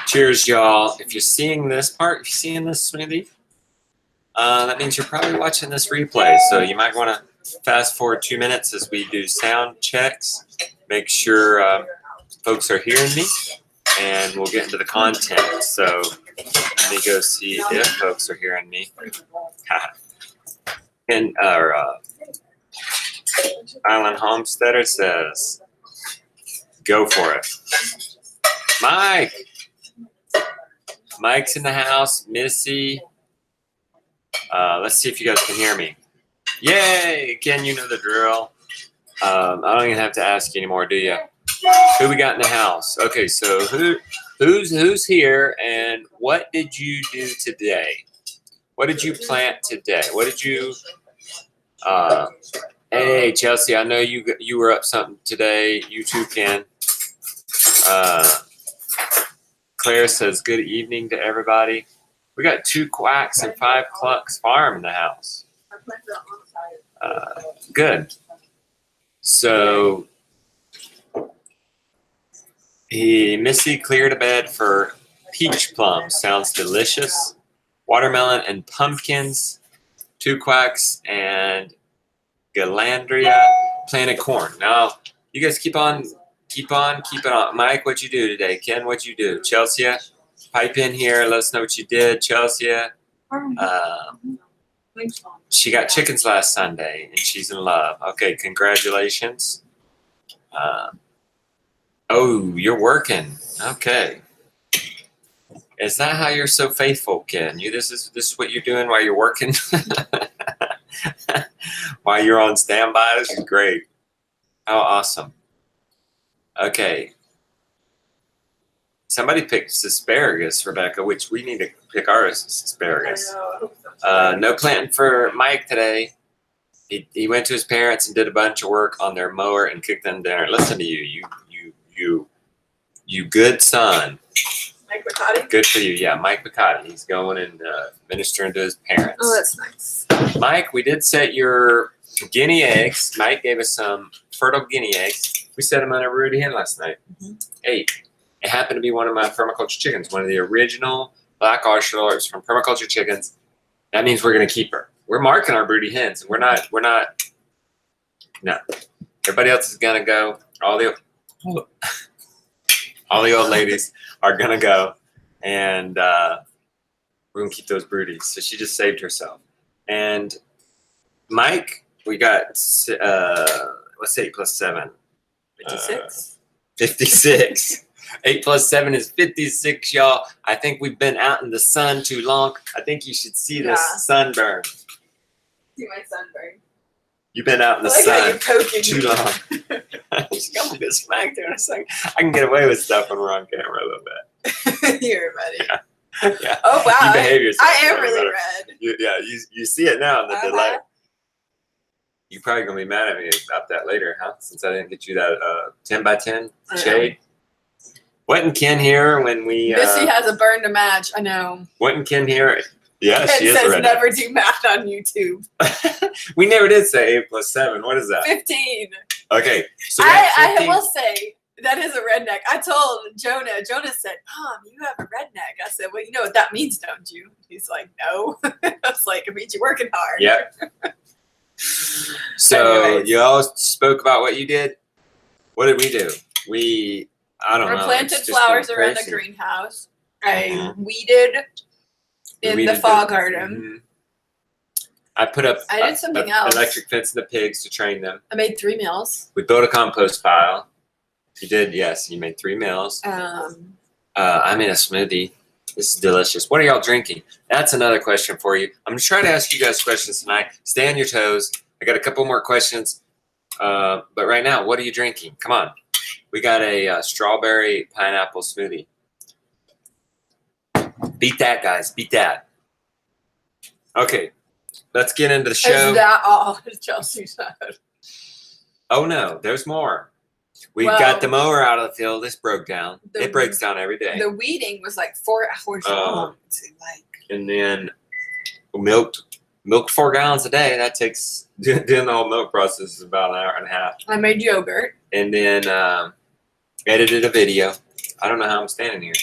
Cheers, y'all. If you're seeing this part, if you're seeing this smoothie, that means you're probably watching this replay. So you might want to fast forward 2 minutes as we do sound checks. Make sure folks are hearing me, and we'll get into the content. So let me go see if folks are hearing me. And our Island Homesteader says, go for it. Mike's in the house. Missy. Let's see if you guys can hear me. Yay! Ken, you know the drill. I don't even have to ask you anymore, do you? Who we got in the house? Okay, so who's here, and what did you do today? What did you plant today? What did you? Hey, Chelsea, I know you were up something today. You too, Ken. Claire says, good evening to everybody. We got 2 quacks and 5 clucks farm in the house. Good. So Missy cleared a bed for peach plums. Sounds delicious. Watermelon and pumpkins. 2 quacks and Galandria planted corn. Now, you guys keep on keeping on. Mike, what'd you do today? Ken, what'd you do? Chelsea, pipe in here. Let us know what you did. Chelsea, she got chickens last Sunday, and she's in love. Okay, congratulations. Oh, you're working. Okay. Is that how you're so faithful, Ken? This is what you're doing while you're working? While you're on standby? This is great. How awesome. Okay. Somebody picked asparagus, Rebecca, which we need to pick our asparagus. No planting for Mike today. He went to his parents and did a bunch of work on their mower and cooked them dinner. Listen to you good son. Mike Picotti? Good for you. Yeah, Mike Picotti. He's going and ministering to his parents. Oh, that's nice. Mike, we did set your guinea eggs. Mike gave us some fertile guinea eggs. We set them on a Rudy hen last night. 8. It happened to be one of my permaculture chickens, one of the original black oceloters from permaculture chickens. That means we're going to keep her. We're marking our broody hens, and we're not. No, everybody else is going to go. All the old ladies are going to go, and we're going to keep those broodies. So she just saved herself. And Mike, we got what's 8 plus 7? 56. 56. 8 plus 7 is 56, y'all. I think we've been out in the sun too long. I think you should see the sunburn. See my sunburn. You've been out in the sun too long. She's got me this smack there in a second. I can get away with stuff when we're on camera a little bit. You're ready. Yeah. Oh, wow. You behave yourself. I am really red. You see it now in the delay. You're probably going to be mad at me about that later, huh? Since I didn't get you that 10 by 10 shade. Wasn't Ken here when we... Missy has a burn to match. I know. Wasn't Ken here? Yeah, she is It says red. never do math on YouTube. We never did say 8 plus 7. What is that? 15. Okay. So I will say, that is a redneck. I told Jonah. Jonah said, Mom, you have a redneck. I said, well, you know what that means, don't you? He's like, no. I was like, it means you're working hard. Yep. So anyways. you all spoke about what you did. What did we do? I don't know. We planted flowers around the greenhouse. I weeded in the fall garden. I put up I did something else. Electric fence in the pigs to train them. I made 3 meals. We built a compost pile. You did, yes. You made 3 meals. I made a smoothie. This is delicious. What are y'all drinking? That's another question for you. I'm going to try to ask you guys questions tonight. Stay on your toes. I got a couple more questions. But right now, what are you drinking? Come on. We got a strawberry pineapple smoothie. Beat that, guys. Beat that. Okay. Let's get into the show. Is that all Chelsea said? Oh, no. There's more. We got the mower out of the field. This broke down. It breaks down every day. The weeding was like 4 hours long. And then milked 4 gallons a day. That takes, doing the whole milk process is about an hour and a half. I made yogurt. And then edited a video. I don't know how I'm standing here.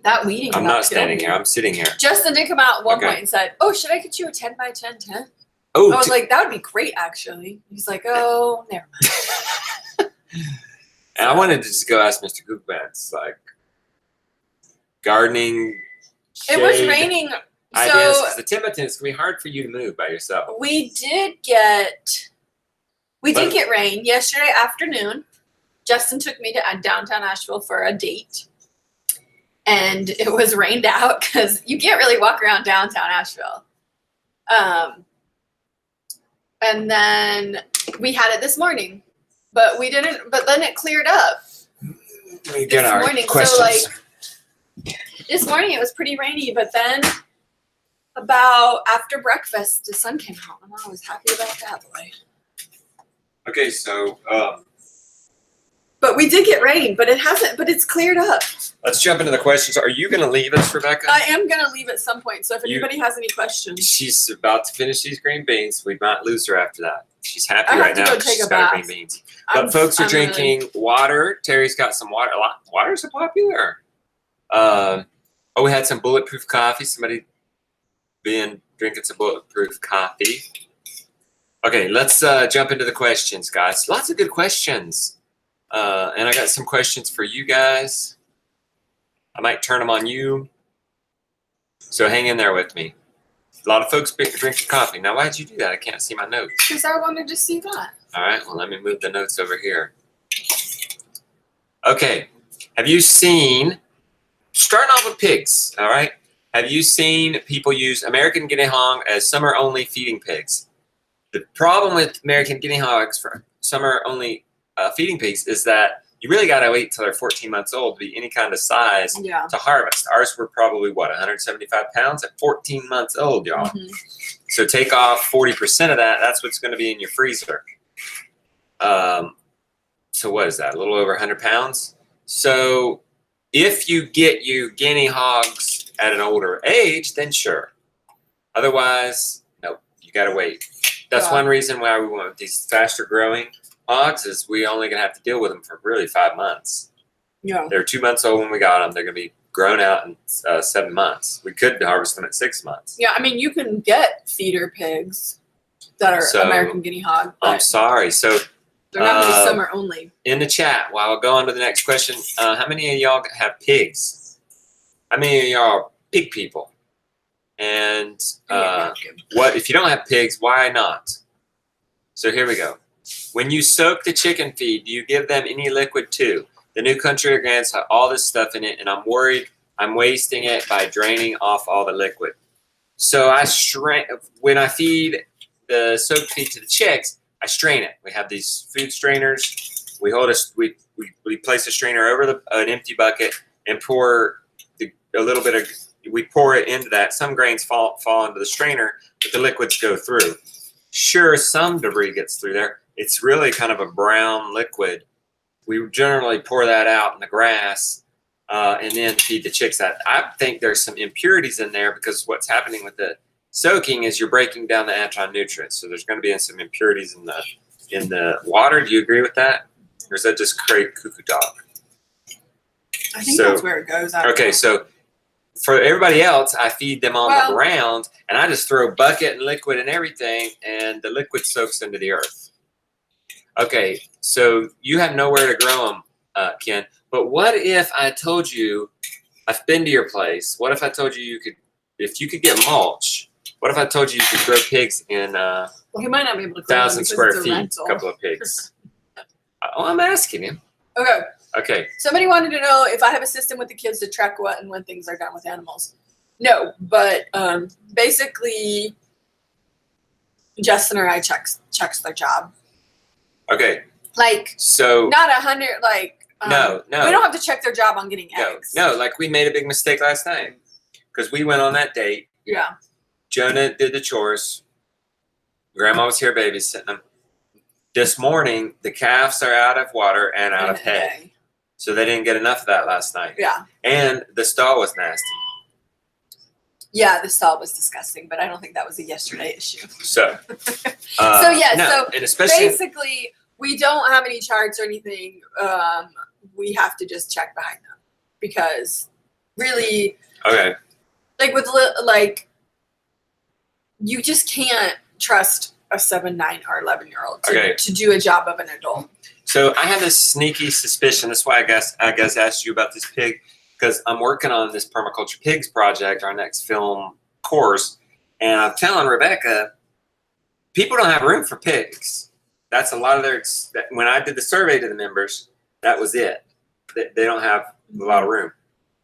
That weeding. I'm about not standing killed here. me. I'm sitting here. Justin did come out at one Okay. point and said, "Oh, should I get you a 10x10 tent?" Oh, I was like, "That would be great, actually." He's like, "Oh, never mind." and I wanted to just go ask Mr. Googmans, like, gardening, It was shade raining, ideas, so because the Timbuktu is going to be hard for you to move by yourself. we did get rain yesterday afternoon. Justin took me to downtown Asheville for a date, and it was rained out because you can't really walk around downtown Asheville. And then we had it this morning, but we didn't. But then it cleared up We get our morning. questions. So this morning it was pretty rainy, but then about after breakfast the sun came out, and I was happy about that, boy. Okay, so But we did get rain, but it hasn't. But it's cleared up. let's jump into the questions. Are you going to leave us, Rebecca? I am gonna leave at some point. So if You- anybody has any questions, She's about to finish these green beans. We might lose her after that. She's happy I have right to now go 'cause take she's a got her bath. green beans. But folks are I'm gonna- drinking water. Terry's got some water. Water's so popular. We had some bulletproof coffee. Somebody been drinking some bulletproof coffee. Okay, let's jump into the questions, guys. Lots of good questions. And I got some questions for you guys. I might turn them on you. So hang in there with me. A lot of folks drinking coffee. Now, why'd you do that? I can't see my notes. because I wanted to see that. All right, well, let me move the notes over here. Okay, have you seen, starting off with pigs, all right? Have you seen people use American guinea hog as summer-only feeding pigs? The problem with American guinea hogs for summer-only feeding pigs is that you really got to wait till they're 14 months old to be any kind of size Yeah. to harvest. Ours were probably, 175 pounds at 14 months old, y'all. Mhm. So take off 40% of that. That's what's going to be in your freezer. So what is that? A little over 100 pounds. So if you get you guinea hogs at an older age, then sure. Otherwise, no, you got to wait. That's Yeah. one reason why we want these faster growing hogs is we only going to have to deal with them for really 5 months. Yeah. They're 2 months old when we got them. They're going to be grown out in 7 months. We could harvest them at 6 months. Yeah. I mean, you can get feeder pigs that are So, American guinea hog, I'm but sorry. So they're not gonna be summer only. in the chat, while I'll go on to the next question, how many of y'all have pigs? How many of y'all are pig people? And what if you don't have pigs? Why not? So here we go. When you soak the chicken feed, do you give them any liquid too? The New Country Organics have all this stuff in it, and I'm worried I'm wasting it by draining off all the liquid. So when I feed the soaked feed to the chicks, I strain it. We have these food strainers. We place a strainer over an empty bucket and pour a little bit of. We pour it into that. Some grains fall into the strainer, but the liquids go through. Sure, some debris gets through there. It's really kind of a brown liquid. We generally pour that out in the grass and then feed the chicks that. I think there's some impurities in there because what's happening with the soaking is you're breaking down the anti-nutrients. So there's going to be some impurities in the water. Do you agree with that? Or is that just crazy cuckoo dog? I think so- that's where it goes. I don't Okay, know. so for everybody else, I feed them on Well- the ground, and I just throw bucket and liquid and everything, and the liquid soaks into the earth. Okay, so you have nowhere to grow them, Ken. But what if I told you, I've been to your place. What if I told you if you could get mulch? What if I told you you could grow pigs in Well, he might not be able to. grow them 1,000 because square it's a feet? rental. A couple of pigs. Oh, I'm asking him. Okay. Okay. Somebody wanted to know if I have a system with the kids to track what and when things are done with animals. No, but basically, Justin or I checks their job. Okay. Like So not 100. Like no. we don't have to check their job on getting eggs. No, like we made a big mistake last night because we went on that date. Yeah. Jonah did the chores. Grandma was here babysitting them. This morning, the calves are out of water and out of hay. So they didn't get enough of that last night. Yeah. And the stall was nasty. Yeah, the stall was disgusting, but I don't think that was a yesterday issue. So, and especially Basically, we don't have any charts or anything. We have to just check behind them because really Okay. like you just can't trust a 7, 9, or 11-year-old to do a job of an adult. So I have this sneaky suspicion. That's why I guess asked you about this pig, because I'm working on this permaculture pigs project, our next film course, and I'm telling Rebecca, people don't have room for pigs. That's a lot of their. When I did the survey to the members, that was it. They don't have a lot of room,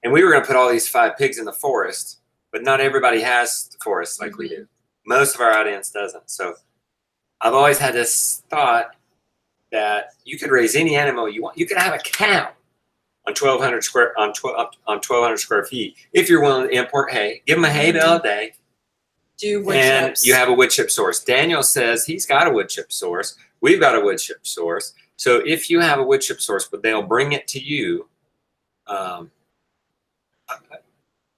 and we were going to put all these 5 pigs in the forest, but not everybody has the forest like we do. Most of our audience doesn't. So I've always had this thought that you could raise any animal you want. You could have a cow on 1,200 square feet if you're willing to import hay. Give them a hay bale a day. Do wood and chips. You have a wood chip source. Daniel says he's got a wood chip source. We've got a wood chip source. So if you have a wood chip source, but they'll bring it to you.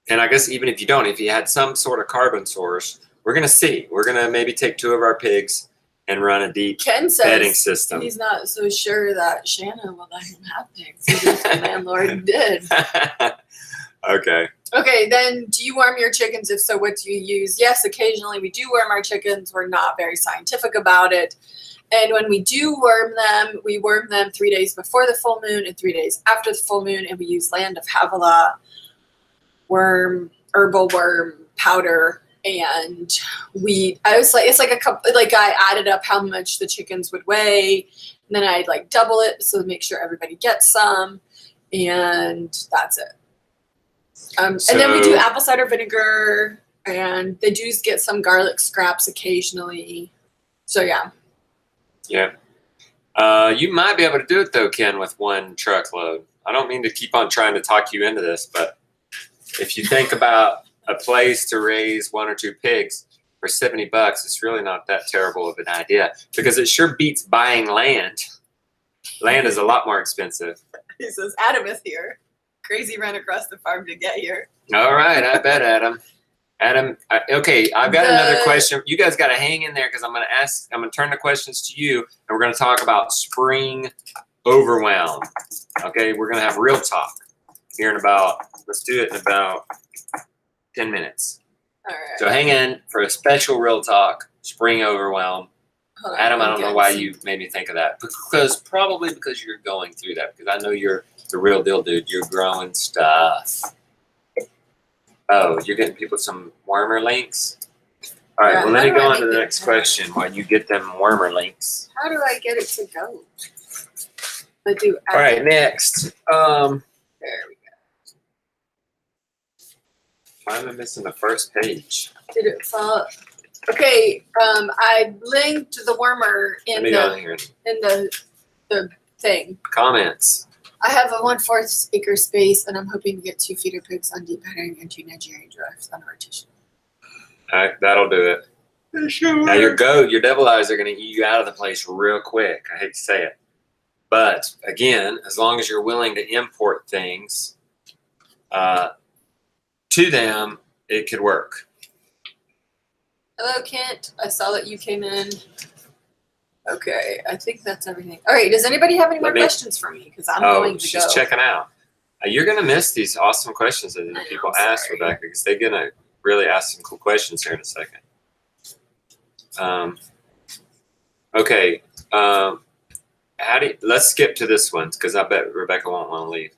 And I guess even if you don't, if you had some sort of carbon source, we're going to see. We're going to maybe take 2 of our pigs and run a deep Ken bedding says system. he's not so sure that Shannon will let him have pigs. The landlord did. Okay. Okay, then do you worm your chickens? If so, what do you use? Yes, occasionally we do worm our chickens. We're not very scientific about it. And when we do worm them, we worm them 3 days before the full moon and 3 days after the full moon. And we use Land of Havilah herbal worm powder. And it's like a couple, like I added up how much the chickens would weigh. And then I'd like double it. So make sure everybody gets some. And that's it. And then we do apple cider vinegar, and they do get some garlic scraps occasionally. So yeah. Yeah. You might be able to do it though, Ken, with 1 truckload. I don't mean to keep on trying to talk you into this, but if you think about a place to raise 1 or 2 pigs for $70, it's really not that terrible of an idea, because it sure beats buying land. Land is a lot more expensive. He says, Adam is here. Crazy run across the farm to get here. All right, I bet, Adam. Okay, I've got another question. You guys got to hang in there, because I'm going to turn the questions to you, and we're going to talk about spring overwhelm. Okay, we're going to have real talk here let's do it in about 10 minutes. All right. So hang in for a special real talk, spring overwhelm. Adam, I don't know why you made me think of that. Probably because you're going through that, because I know you're the real deal, dude. You're growing stuff. Oh, you're getting people some wormer links? All right, well, let me go on to the next question while you get them wormer links. How do I get it to go? All right, next. There we go. Why am I missing the first page? Did it fall? Okay, I linked the wormer in the thing. Comments. I have a 1/4 acre space, and I'm hoping to get 2 feeder pigs on deep heading and 2 Nigerian giraffes on rotation. All right, that'll do it. Now your devil eyes are going to eat you out of the place real quick. I hate to say it, but again, as long as you're willing to import things to them, it could work. Hello, Kent. I saw that you came in. Okay, I think that's everything. All right, does anybody have any more questions for me? Because I'm going to she's go. checking out. You're going to miss these awesome questions that people ask, Rebecca, because they're going to really ask some cool questions here in a second. Okay. Let's skip to this one, because I bet Rebecca won't want to leave.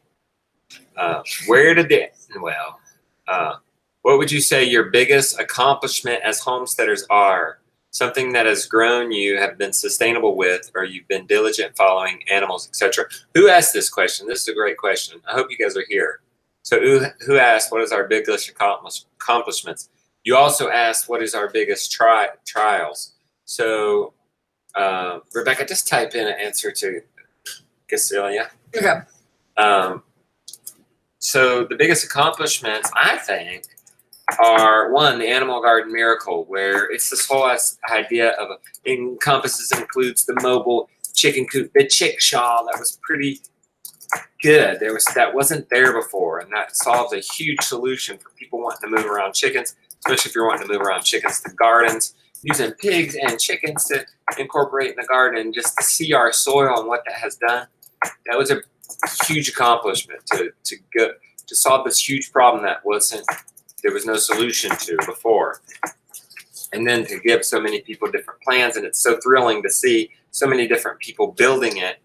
What would you say your biggest accomplishment as homesteaders are? Something that has grown you, have been sustainable with, or you've been diligent following animals, etc. Who asked this question? This is a great question. I hope you guys are here. So who asked, what is our biggest accomplishments? You also asked, what is our biggest trials? So, Rebecca, just type in an answer to Cecilia. Okay. So the biggest accomplishments, I think, are 1, the Animal Garden Miracle, where it's this whole idea of encompasses and includes the mobile chicken coop, the chickshaw. That was pretty good. That wasn't there before, and that solves a huge solution for people wanting to move around chickens, especially if you're wanting to move around chickens to gardens, using pigs and chickens to incorporate in the garden, just to see our soil and what that has done. That was a huge accomplishment to to solve this huge problem that there was no solution to before. And then to give so many people different plans, and it's so thrilling to see so many different people building it.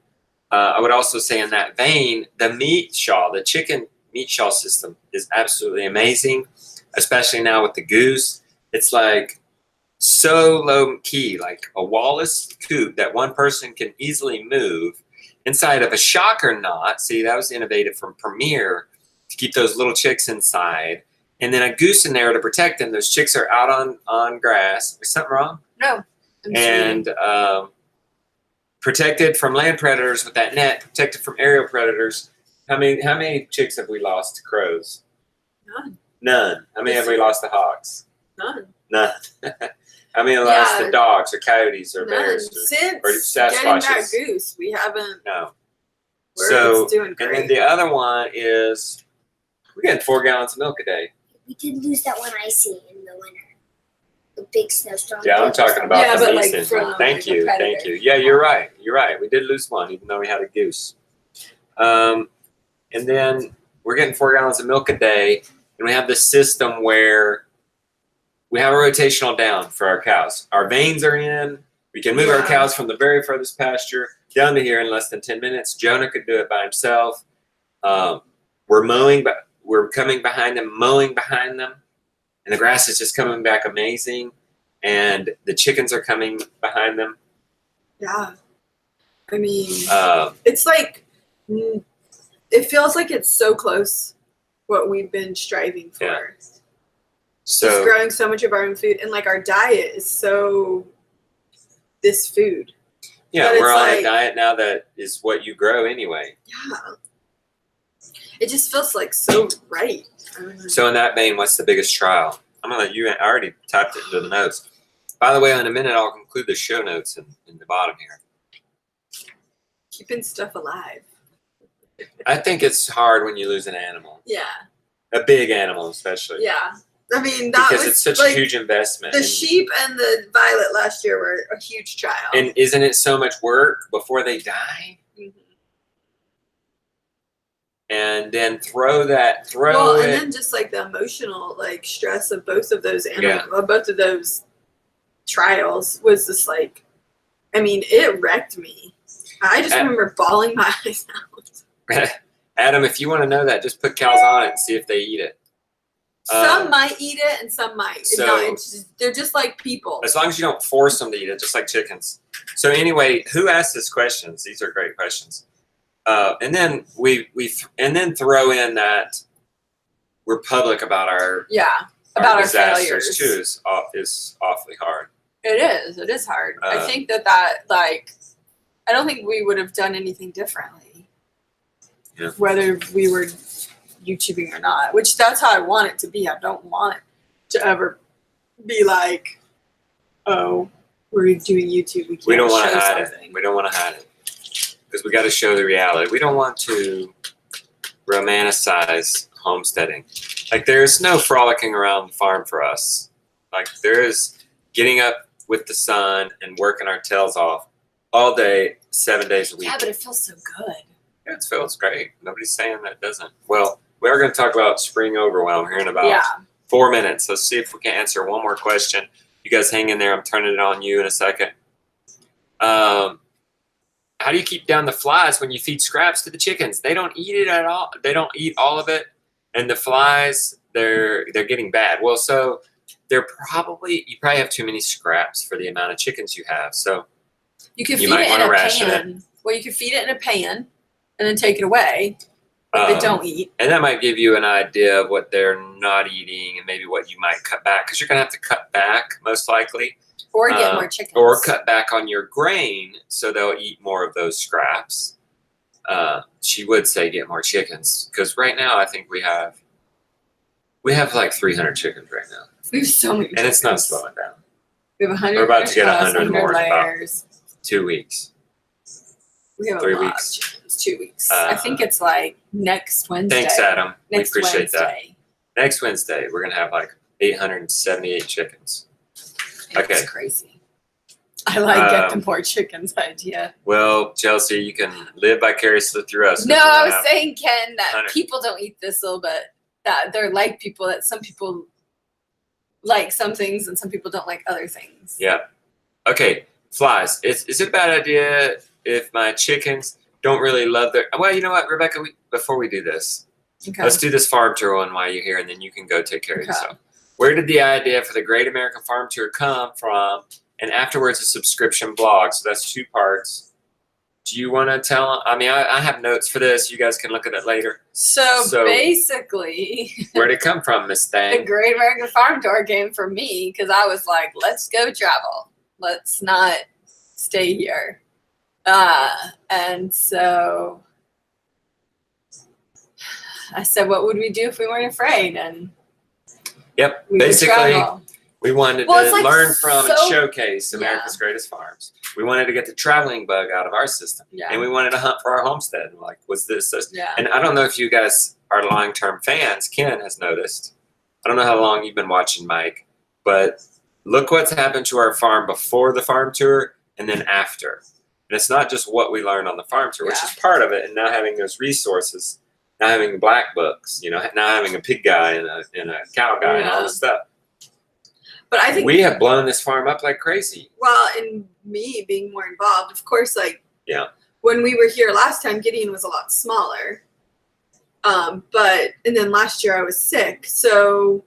I would also say in that vein, the chicken meat shawl system is absolutely amazing, especially now with the goose. It's like so low key, like a Wallace coop that one person can easily move inside of a shocker knot. See, that was innovative from Premier to keep those little chicks inside. And then a goose in there to protect them. Those chicks are out on grass. Is something wrong? No. And protected from land predators with that net, protected from aerial predators. How many chicks have we lost to crows? None. How many have we lost to hawks? None. How many have lost to dogs or coyotes or bears Since or getting that Sasquatches? goose, we haven't. No. It's doing great. And then the other one is we're getting 4 gallons of milk a day. We did lose that one icy in the winter. The big snowstorm. Yeah, I'm talking about the but meat like syndrome. from, Thank like, a you. predator. Yeah, you're right. We did lose one, even though we had a goose. And then we're getting 4 gallons of milk a day, and we have this system where we have a rotational down for our cows. Our veins are in. We can move our cows from the very furthest pasture down to here in less than 10 minutes. Jonah could do it by himself. We're mowing, but we're coming behind them, mowing behind them, and the grass is just coming back amazing. And the chickens are coming behind them. Yeah. I mean, Um, it's like, it feels like it's so close what we've been striving for. Yeah. Just so growing so much of our own food. And like our diet is so this food. yeah, but we're it's on a like- diet now that is what you grow anyway. Yeah. It just feels like so right. I don't know. So in that vein, what's the biggest trial? I'm gonna let you. I already typed it into the notes. By the way, in a minute I'll include the show notes in the bottom here. Keeping stuff alive. I think it's hard when you lose an animal, Yeah. a big animal especially. Yeah. I mean, that Because was it's such like, a huge investment. the and, sheep and the violet last year were a huge trial. and isn't it so much work before they die? Mhm. And then throw it. And then just like the emotional like stress of both of those both of those trials was just like, I mean, it wrecked me. I just remember bawling my eyes out. Adam, if you want to know that, just put cows on it and see if they eat it. Some might eat it and some might. So- They're just like people. As long as you don't force them to eat it, just like chickens. So anyway, who asked these questions? These are great questions. And then and then throw in that we're public about our About our disasters failures. too is awfully hard. It is. It is hard. I think that like, I don't think we would have done anything differently. Yeah. Whether we were YouTubing or not, which that's how I want it to be. I don't want it to ever be like, oh, we're doing YouTube. We can't We don't want show to hide something. it. We don't want to hide it because we got to show the reality. We don't want to romanticize homesteading. Like there's no frolicking around the farm for us. Like there is getting up with the sun and working our tails off all day, 7 days a week. Yeah, but it feels so good. It feels great. Nobody's saying that it doesn't. Well, we are going to talk about spring overwhelm here in about 4 minutes. Let's see if we can answer one more question. You guys hang in there. I'm turning it on you in a second. How do you keep down the flies when you feed scraps to the chickens? They don't eat it at all. They don't eat all of it. And the flies, they're getting bad. Well, so you probably have too many scraps for the amount of chickens you have. So You could You feed might it in wanna a ration pan. Well, you could feed it in a pan and then take it away if they don't eat. And that might give you an idea of what they're not eating and maybe what you might cut back. Because you're going to have to cut back, most likely. Or get more chickens. Or cut back on your grain so they'll eat more of those scraps. She would say get more chickens. Because right now I think we have like 300 chickens right now. We have so many And it's not chickens. slowing down. We have 100. We're about to get 100 more in about layers. 2 weeks. We have 3 a lot weeks. of chickens. 2 weeks. I think it's like next Wednesday. Thanks, Adam. Next we appreciate that. Wednesday. Next Wednesday, we're going to have like 878 chickens. Okay. It's crazy. I like get the more chickens idea. Well, Chelsea, you can live vicariously through us. No, I was saying, Ken, that 100. people don't eat thistle, but that they're like people, that some people like some things and some people don't like other things. Yeah. Okay, flies. Is it a bad idea if my chickens don't really love their... Well, you know what, Rebecca, before we do this, Okay. let's do this farm tour one while you're here, and then you can go take care of Okay. yourself. Where did the idea for the Great American Farm Tour come from? And afterwards, a subscription blog. So that's 2 parts. Do you want to tell? I mean, I have notes for this. You guys can look at it later. So basically, Where'd it come from, Miss the Thang? Great American Farm Tour came from me because I was like, let's go travel. Let's not stay here. And so I said, what would we do if we weren't afraid? And Yep. we would Basically, travel. we wanted Well, to it's like learn from and so- showcase America's greatest farms. We wanted to get the traveling bug out of our system. Yeah. And we wanted to hunt for our homestead. Like, was this? Yeah. And I don't know if you guys are long-term fans. Ken has noticed. I don't know how long you've been watching, Mike, but look what's happened to our farm before the farm tour and then after. And it's not just what we learned on the farm tour, which Yeah. is part of it. And now having those resources, now having black books, you know, now having a pig guy and a cow guy and all this stuff. But I think We have blown this farm up like crazy. well, and me being more involved, of course, like Yeah. when we were here last time, Gideon was a lot smaller. But and then last year I was sick, so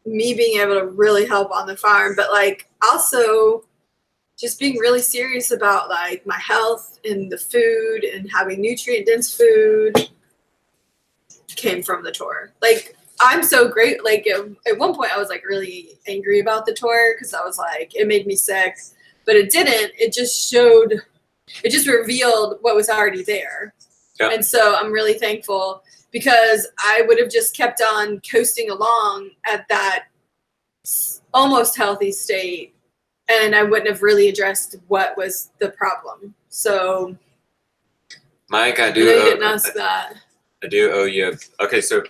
me being able to really help on the farm, but like also just being really serious about like my health and the food and having nutrient dense food came from the tour. Like I'm so great. Like at one point I was like really angry about the tour because I was like, it made me sick, but it didn't. It just revealed what was already there. Yeah. And so I'm really thankful because I would have just kept on coasting along at that almost healthy state and I wouldn't have really addressed what was the problem. So Mike, I I do. know you didn't ask that. I do owe you. Okay, so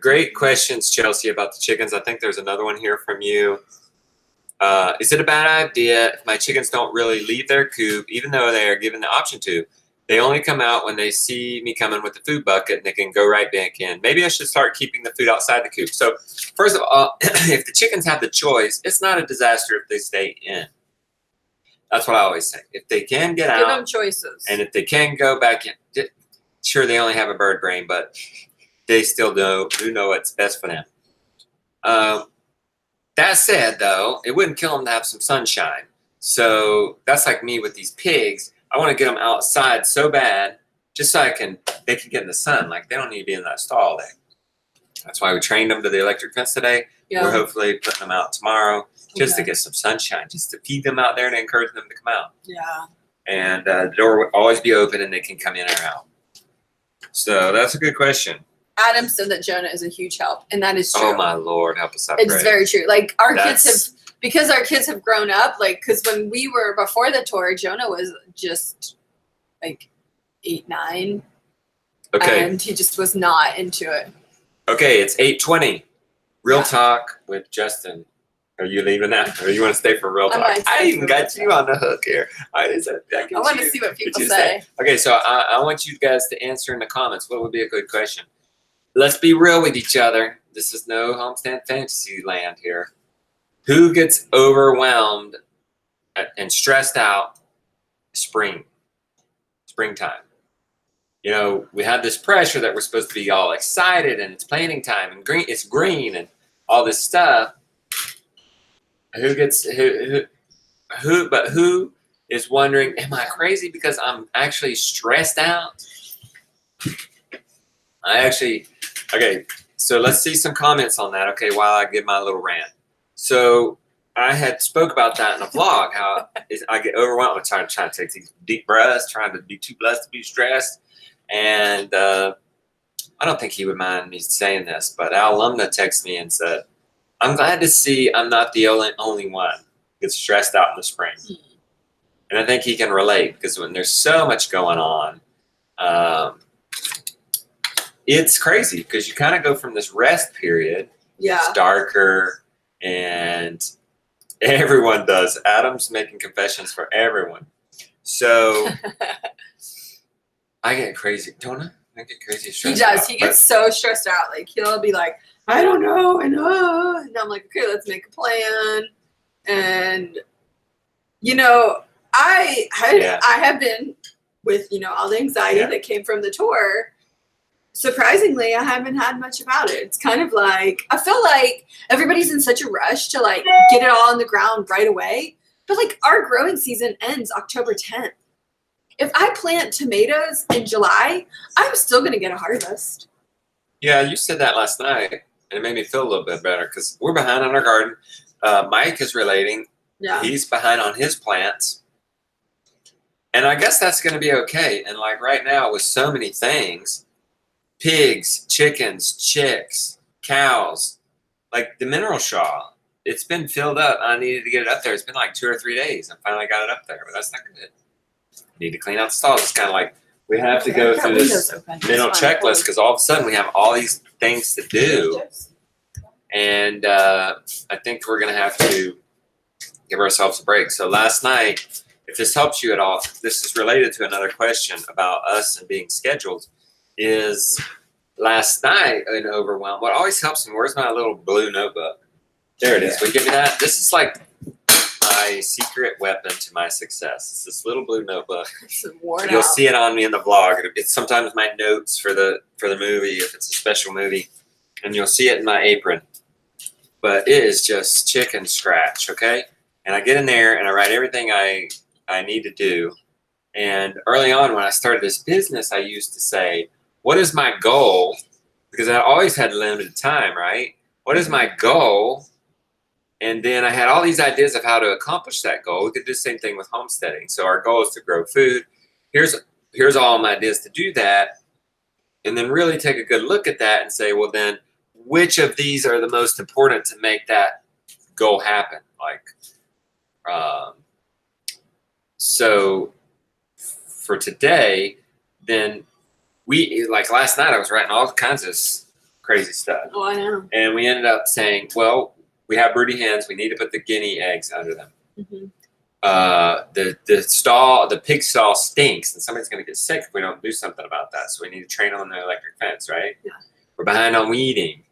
great questions, Chelsea, about the chickens. I think there's another one here from you. Is it a bad idea if my chickens don't really leave their coop, even though they are given the option to? They only come out when they see me coming with the food bucket and they can go right back in. Maybe I should start keeping the food outside the coop. So first of all, if the chickens have the choice, it's not a disaster if they stay in. That's what I always say. If they can get Give out them choices. and if they can go back in, sure, they only have a bird brain, but they still do know what's best for them. That said, though, it wouldn't kill them to have some sunshine. So that's like me with these pigs. I want to get them outside so bad, just so they can get in the sun. Like they don't need to be in that stall all day. That's why we trained them to the electric fence today. Yeah. We're hopefully putting them out tomorrow just to Okay. get some sunshine, just to feed them out there and encourage them to come out. Yeah. And the door will always be open and they can come in or out. So that's a good question. Adam said that Jonah is a huge help, and that is true. Oh my Lord, help us out. It's very true. Like our kids That's- have, because our kids have grown up. Like, because when we were before the tour, Jonah was just like 8, 9, Okay. and he just was not into it. Okay, it's 8:20. Real Yeah. talk with Justin. Are you leaving now? Or you want to stay for real I talk? might stay I even for got real you on the hook here. I want to see what people say. Okay, so I want you guys to answer in the comments. What would be a good question? Let's be real with each other. This is no homestead fantasy land here. Who gets overwhelmed and stressed out springtime? You know, we have this pressure that we're supposed to be all excited and it's planting time and it's green and all this stuff. Who is wondering, am I crazy because I'm actually stressed out? Okay, so let's see some comments on that, okay, while I give my little rant. So I had spoke about that in a vlog, how I get overwhelmed. I'm trying to take these deep breaths, trying to be too blessed to be stressed. And I don't think he would mind me saying this, but Al Alumna texted me and said, I'm glad to see I'm not the only one who gets stressed out in the spring. And I think he can relate because when there's so much going on, it's crazy because you kind of go from this rest period. Yeah. It's darker and Everyone does. Adam's making confessions for everyone. So I get crazy, don't I? I get crazy He stressed does. out, He gets so stressed out. Like he'll be like, I don't know, and I'm like, okay, let's make a plan. And I have been with all the anxiety that came from the tour. Surprisingly, I haven't had much about it. It's kind of like I feel like everybody's in such a rush to like get it all on the ground right away. But like our growing season ends October 10th. If I plant tomatoes in July, I'm still gonna get a harvest. Yeah, you said that last night, and it made me feel a little bit better because we're behind on our garden. Mike is relating. Yeah. He's behind on his plants. And I guess that's going to be okay. And like right now with so many things, pigs, chickens, chicks, cows, like the mineral shaw, it's been filled up. I needed to get it up there. It's been like 2 or 3 days. I finally got it up there, but that's not good. Need to clean out the stalls. It's kind of like we have to go through this mental checklist because all of a sudden we have all these things to do. And I think we're going to have to give ourselves a break. So last night, if this helps you at all, this is related to another question about us and being scheduled, is last night in overwhelm, what always helps me, where's my little blue notebook? There it is. Will you give me that? This is like my secret weapon to my success. It's this little blue notebook. You'll see it on me in the vlog. It's sometimes my notes for the movie, if it's a special movie, and you'll see it in my apron. But it is just chicken scratch, okay? And I get in there and I write everything I need to do. And early on when I started this business, I used to say, what is my goal? Because I always had limited time, right? What is my goal? And then I had all these ideas of how to accomplish that goal. We could do the same thing with homesteading. So our goal is to grow food. Here's all my ideas to do that. And then really take a good look at that and say, well, then which of these are the most important to make that goal happen? So for today, then like last night, I was writing all kinds of crazy stuff. Oh, I know. And we ended up saying, well, we have broody hens. We need to put the guinea eggs under them. Mm-hmm. The pig stall stinks, and somebody's going to get sick if we don't do something about that. So we need to train on the electric fence, right? Yeah. We're behind on weeding.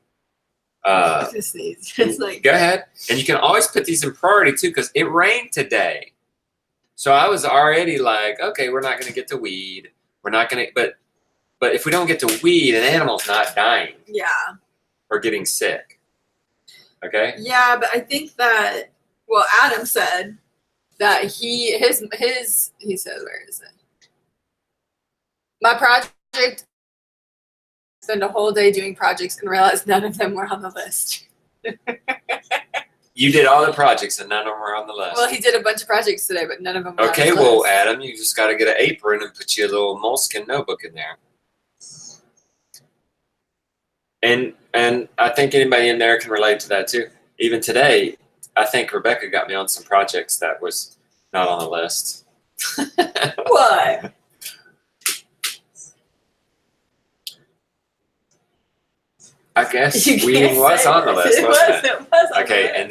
It's like, go ahead. And you can always put these in priority too, because it rained today. So I was already like, okay, we're not going to get to weed. We're not going to, but if we don't get to weed, an animal's not dying. Yeah. Or getting sick. Okay? Yeah, but I think that, well, Adam said that he said, where is it? My project, spend a whole day doing projects and realized none of them were on the list. You did all the projects and none of them were on the list. Well, he did a bunch of projects today, but none of them were okay, on the well, list. Adam, you just got to get an apron and put your little moleskin notebook in there. And I think anybody in there can relate to that too. Even today, I think Rebecca got me on some projects that was not on the list. What? I guess You can't weeding was say on the this. list, wasn't it? It was on Okay, the list. and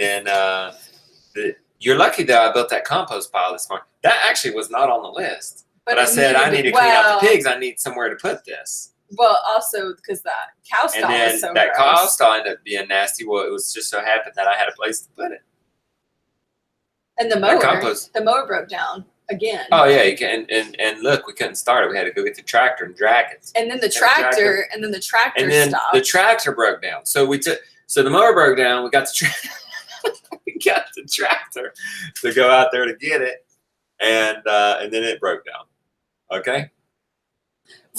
then you're lucky that I built that compost pile this morning. That actually was not on the list. But I it said I need to clean out the pigs. I need somewhere to put this. Well, also because that cow stall And then was so that gross. cow stall ended up being nasty. Well, it was just so happened that I had a place to put it. And the That mower, compost. the mower broke down again. Oh yeah, you can. And look, we couldn't start it. We had to go get the tractor and drag it. And then the tractor. tractor And then stopped. the tractor broke down. So the mower broke down. We got we got the tractor to go out there to get it, and then it broke down. Okay.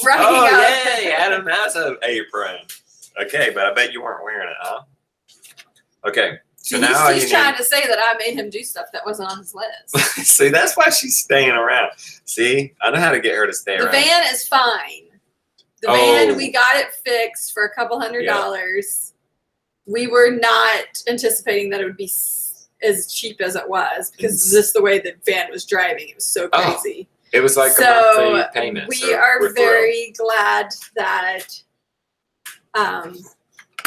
Right Oh out. yay! Adam has an apron. Okay, but I bet you weren't wearing it, huh? Okay. So now he's trying to say that I made him do stuff that wasn't on his list. See, that's why she's staying around. See, I know how to get her to stay The around. van is fine. The van, we got it fixed for $200. We were not anticipating that it would be as cheap as it was because just the way the van was driving, it was so crazy. It was like a monthly payment. We are very glad that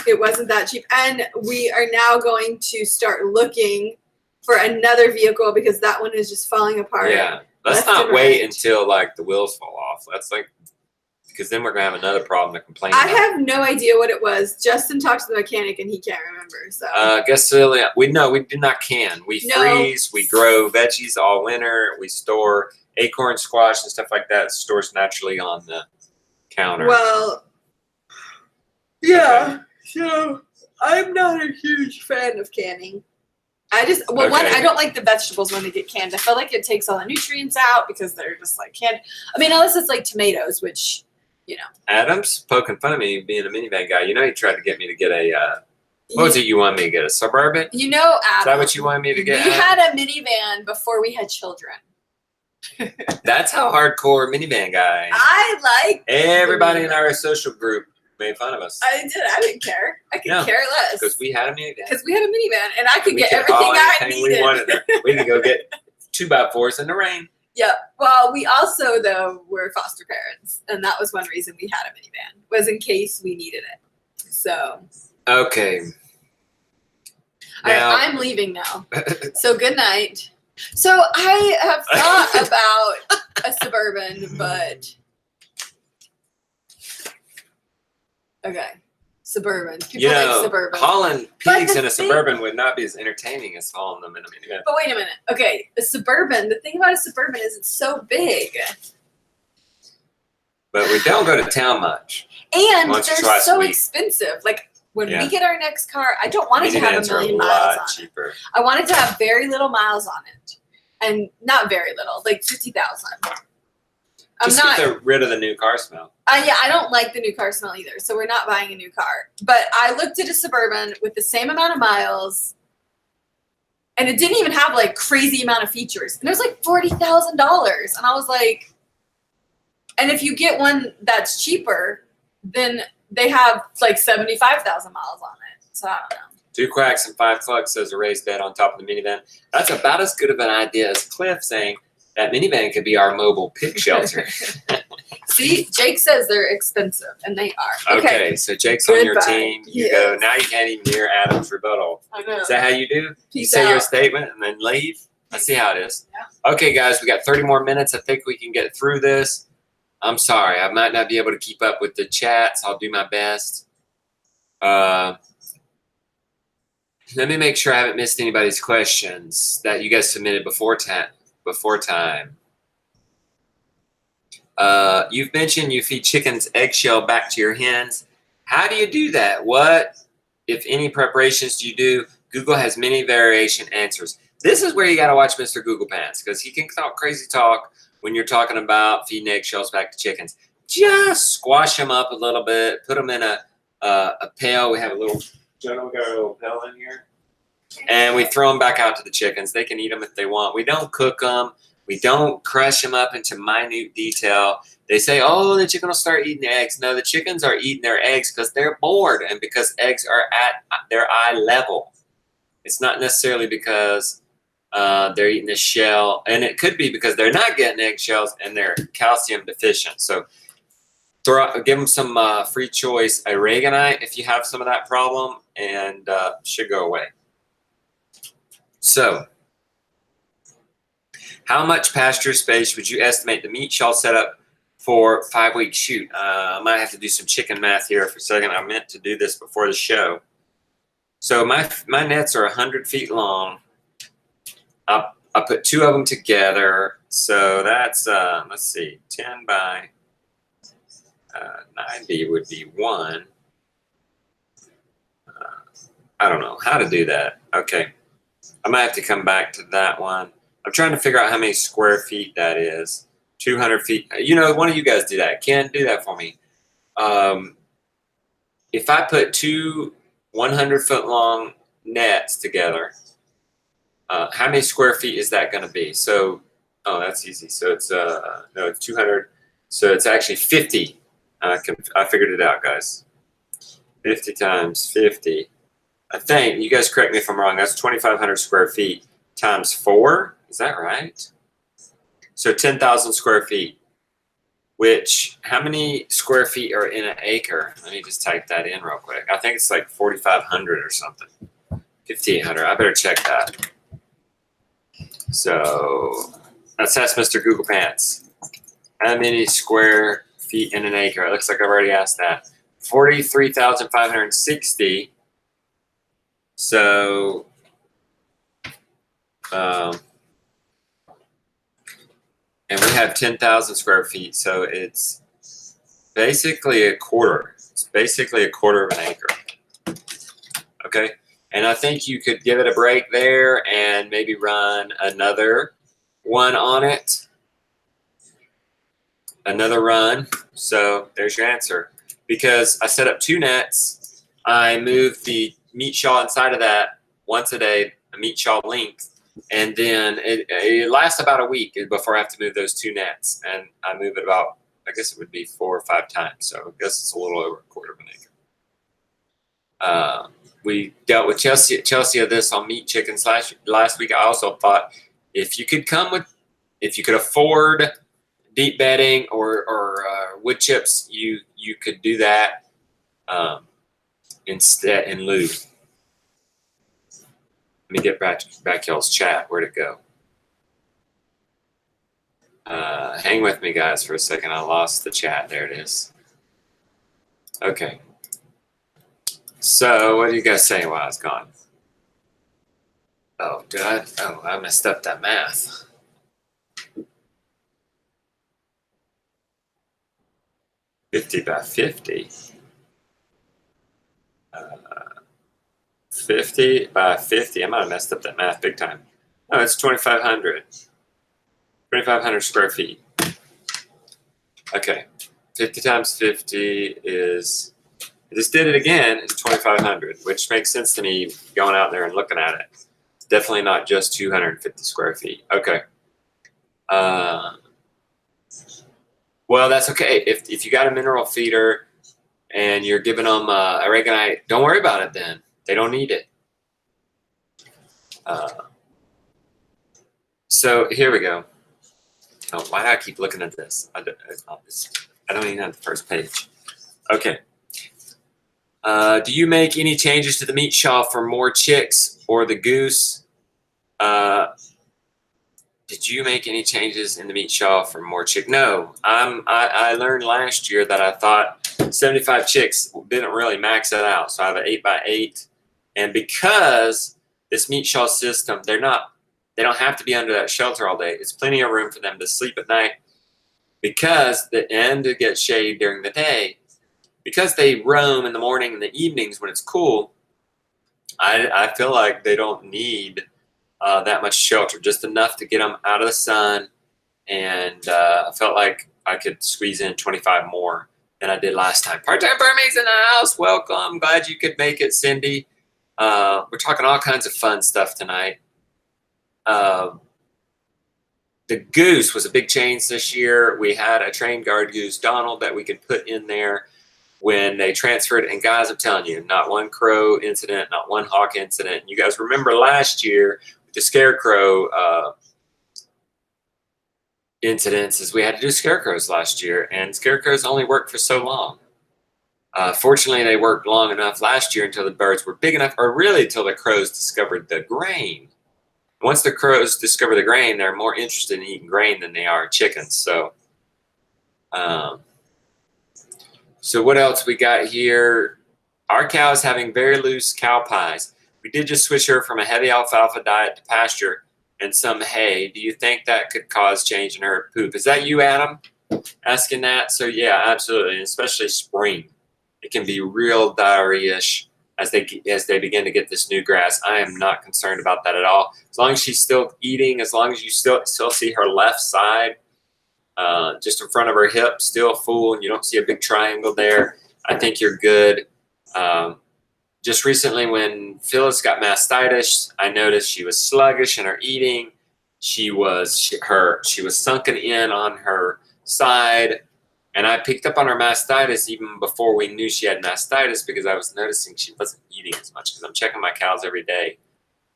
it wasn't that cheap. And we are now going to start looking for another vehicle because that one is just falling apart. Yeah. Let's Left not and wait right. until like the wheels fall off. That's like, because then we're gonna have another problem to complain I about. have no idea what it was. Justin talked to the mechanic and he can't remember. So Guess we do not can. We No. freeze. We grow veggies all winter. We store acorn squash and stuff like that. Stores naturally on the counter. well, yeah. So I'm not a huge fan of canning. I one, Okay. I don't like the vegetables when they get canned. I feel like it takes all the nutrients out because they're just like canned. I mean, unless it's like tomatoes, which, you know. Adam's poking fun of me being a minivan guy. You know, he tried to get me to get a. What was it you wanted me to get? A Suburban? You know, Adam. Is that what you wanted me to get? We Adam? had a minivan before we had children. That's how hardcore minivan guy. I like. Everybody in our social group made fun of us I did. I didn't care. I could No, care less. because we had a minivan. Because we had a minivan and I could We get could everything haul I anything needed. we wanted there. We could go get 2x4s in the rain. Yeah. Well, we also though were foster parents, and that was one reason we had a minivan was in case we needed it. So. Okay. All right, Now, I'm leaving now. So good night. So I have thought about a Suburban, but okay, Suburban. People you like know, Suburban. hauling But pigs the in a thing- Suburban would not be as entertaining as hauling them in a minivan. But wait a minute. Okay, a Suburban. The thing about a Suburban is it's so big, But we don't go to town much. and Once or they're twice a so week. expensive. Like when Yeah. we get our next car, I don't want it to have Minivans a are a million miles lot on it. cheaper. I want it to have very little miles on it, and not very little, like 50,000. I'm Just not. get rid of the new car smell. Yeah, I don't like the new car smell either, so we're not buying a new car. But I looked at a Suburban with the same amount of miles, and it didn't even have like crazy amount of features, and it was like $40,000, and I was like, and if you get one that's cheaper, then they have like 75,000 miles on it. So I don't know. 2 quacks and 5 clucks says a raised bed on top of the minivan. That's about as good of an idea as Cliff saying that minivan could be our mobile pig shelter. See, Jake says they're expensive, and they are. Okay, so Jake's on your Goodbye. team. You go. Yes. Now you can't even hear Adam's rebuttal. I know. Is that how you do? You Peace say your out. statement and then leave? I see how it is. Okay, guys, we got 30 more minutes. I think we can get through this. I'm sorry. I might not be able to keep up with the chats. I'll do my best. Let me make sure I haven't missed anybody's questions that you guys submitted before time. You've mentioned you feed chickens eggshell back to your hens. How do you do that? What, if any, preparations do you do? Google has many variation answers. This is where you got to watch Mr. Google Pants because he can talk crazy talk when you're talking about feeding eggshells back to chickens. Just squash them up a little bit. Put them in a pail. We have a little, Jonah, we got a little pail in here. And we throw them back out to the chickens. They can eat them if they want. We don't cook them. We don't crush them up into minute detail. They say, oh, the chicken will start eating eggs. No, the chickens are eating their eggs because they're bored and because eggs are at their eye level. It's not necessarily because they're eating the shell. And it could be because they're not getting eggshells and they're calcium deficient. So give them some free choice aragonite if you have some of that problem, and should go away. So, how much pasture space would you estimate the meat shell setup for 5-week shoot? I might have to do some chicken math here for a second. I meant to do this before the show. So my nets are 100 feet long. I put 2 of them together. So that's, let's see, 10 by 90 would be 1. I don't know how to do that. Okay. I might have to come back to that one. I'm trying to figure out how many square feet that is. 200 feet. You know, one of you guys do that. Ken, do that for me. If I put 2 100-foot long nets together, how many square feet is that going to be? So, oh, that's easy. So it's no, it's 200. So it's actually 50. I figured it out, guys. 50 times 50. I think, you guys correct me if I'm wrong, that's 2,500 square feet times 4. Is that right? So 10,000 square feet, which, how many square feet are in an acre? Let me just type that in real quick. I think it's like 4,500 or something. 5,800. I better check that. So let's ask Mr. Google Pants. How many square feet in an acre? It looks like I've already asked that. 43,560. So, and we have 10,000 square feet. So it's basically a quarter. It's basically a quarter of an acre. Okay. And I think you could give it a break there and maybe run another one on it. Another run. So there's your answer. Because I set up 2 nets, I move the meat shawl inside of that once a day, a meat shawl length, and then it lasts about a week before I have to move those 2 nets. And I move it about, I guess it would be 4 or 5 times. So I guess it's a little over a quarter of an acre. We dealt with Chelsea of this on meat chickens last week. I also thought if you could afford deep bedding or wood chips, you could do that instead in lieu. Let me get back y'all's chat. Where'd it go? Hang with me, guys, for a second. I lost the chat. There it is. Okay. So what are you guys saying while I was gone? Oh, I messed up that math. $50 by 50. 50 by 50. I might have messed up that math big time. No, it's 2,500. 2,500 square feet. Okay. 50 times 50 is, I just did it again, it's 2,500, which makes sense to me going out there and looking at it. It's definitely not just 250 square feet. Okay. Well, that's okay. If you got a mineral feeder and you're giving them aragonite, don't worry about it then. They don't need it. So here we go. Oh, why do I keep looking at this? I don't even have the first page. Okay. Do you make any changes to the meat shawl for more chicks or the goose? Did you make any changes in the meat shawl for more chick? No. I learned last year that I thought 75 chicks didn't really max it out. So I have an 8 by 8. And because this meat shawl system, they don't have to be under that shelter all day. It's plenty of room for them to sleep at night because to get shade during the day. Because they roam in the morning and the evenings when it's cool, I feel like they don't need that much shelter, just enough to get them out of the sun. And I felt like I could squeeze in 25 more than I did last time. Part-time Burmese in the house. Welcome. Glad you could make it, Cindy. We're talking all kinds of fun stuff tonight. The goose was a big change this year. We had a trained guard goose, Donald, that we could put in there when they transferred. And guys, I'm telling you, not one crow incident, not one hawk incident. You guys remember last year with the scarecrow incidents is we had to do scarecrows last year, and scarecrows only worked for so long. Fortunately, they worked long enough last year until the birds were big enough, or really until the crows discovered the grain. Once the crows discover the grain, they're more interested in eating grain than they are chickens. So, so what else we got here? Our cow is having very loose cow pies. We did just switch her from a heavy alfalfa diet to pasture and some hay. Do you think that could cause change in her poop? Is that you, Adam, asking that? So yeah, absolutely, especially spring. It can be real diarrhea-ish as they begin to get this new grass. I am not concerned about that at all. As long as she's still eating, as long as you still see her left side, just in front of her hip, still full, and you don't see a big triangle there, I think you're good. Just recently when Phyllis got mastitis, I noticed she was sluggish in her eating. She was sunken in on her side. And I picked up on her mastitis even before we knew she had mastitis because I was noticing she wasn't eating as much because I'm checking my cows every day.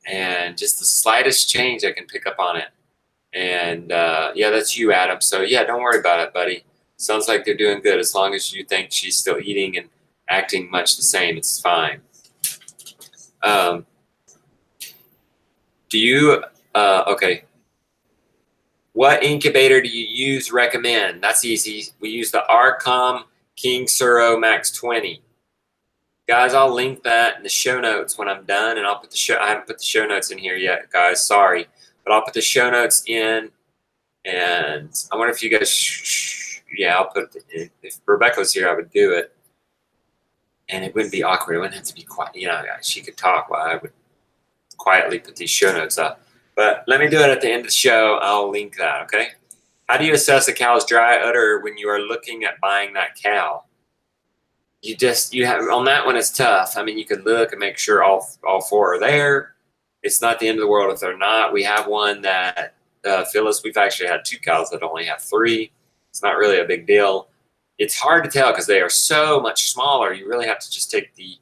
And just the slightest change, I can pick up on it. And yeah, that's you, Adam. So yeah, don't worry about it, buddy. Sounds like they're doing good. As long as you think she's still eating and acting much the same, it's fine. Do you, okay. What incubator do you use? Recommend? That's easy. We use the Arcom King Suro Max 20. Guys, I'll link that in the show notes when I'm done, and I'll put the show. I haven't put the show notes in here yet, guys. Sorry, but I'll put the show notes in, and I wonder if you guys. Yeah, I'll put it. If Rebecca was here, I would do it, and it wouldn't be awkward. It wouldn't have to be quiet. You know, she could talk while I would quietly put these show notes up. But let me do it at the end of the show. I'll link that. Okay. How do you assess a cow's dry udder when you are looking at buying that cow? You have on that one. It's tough. I mean, you could look and make sure all four are there. It's not the end of the world if they're not. We have one that Phyllis. We've actually had 2 cows that only have 3. It's not really a big deal. It's hard to tell because they are so much smaller. You really have to just take the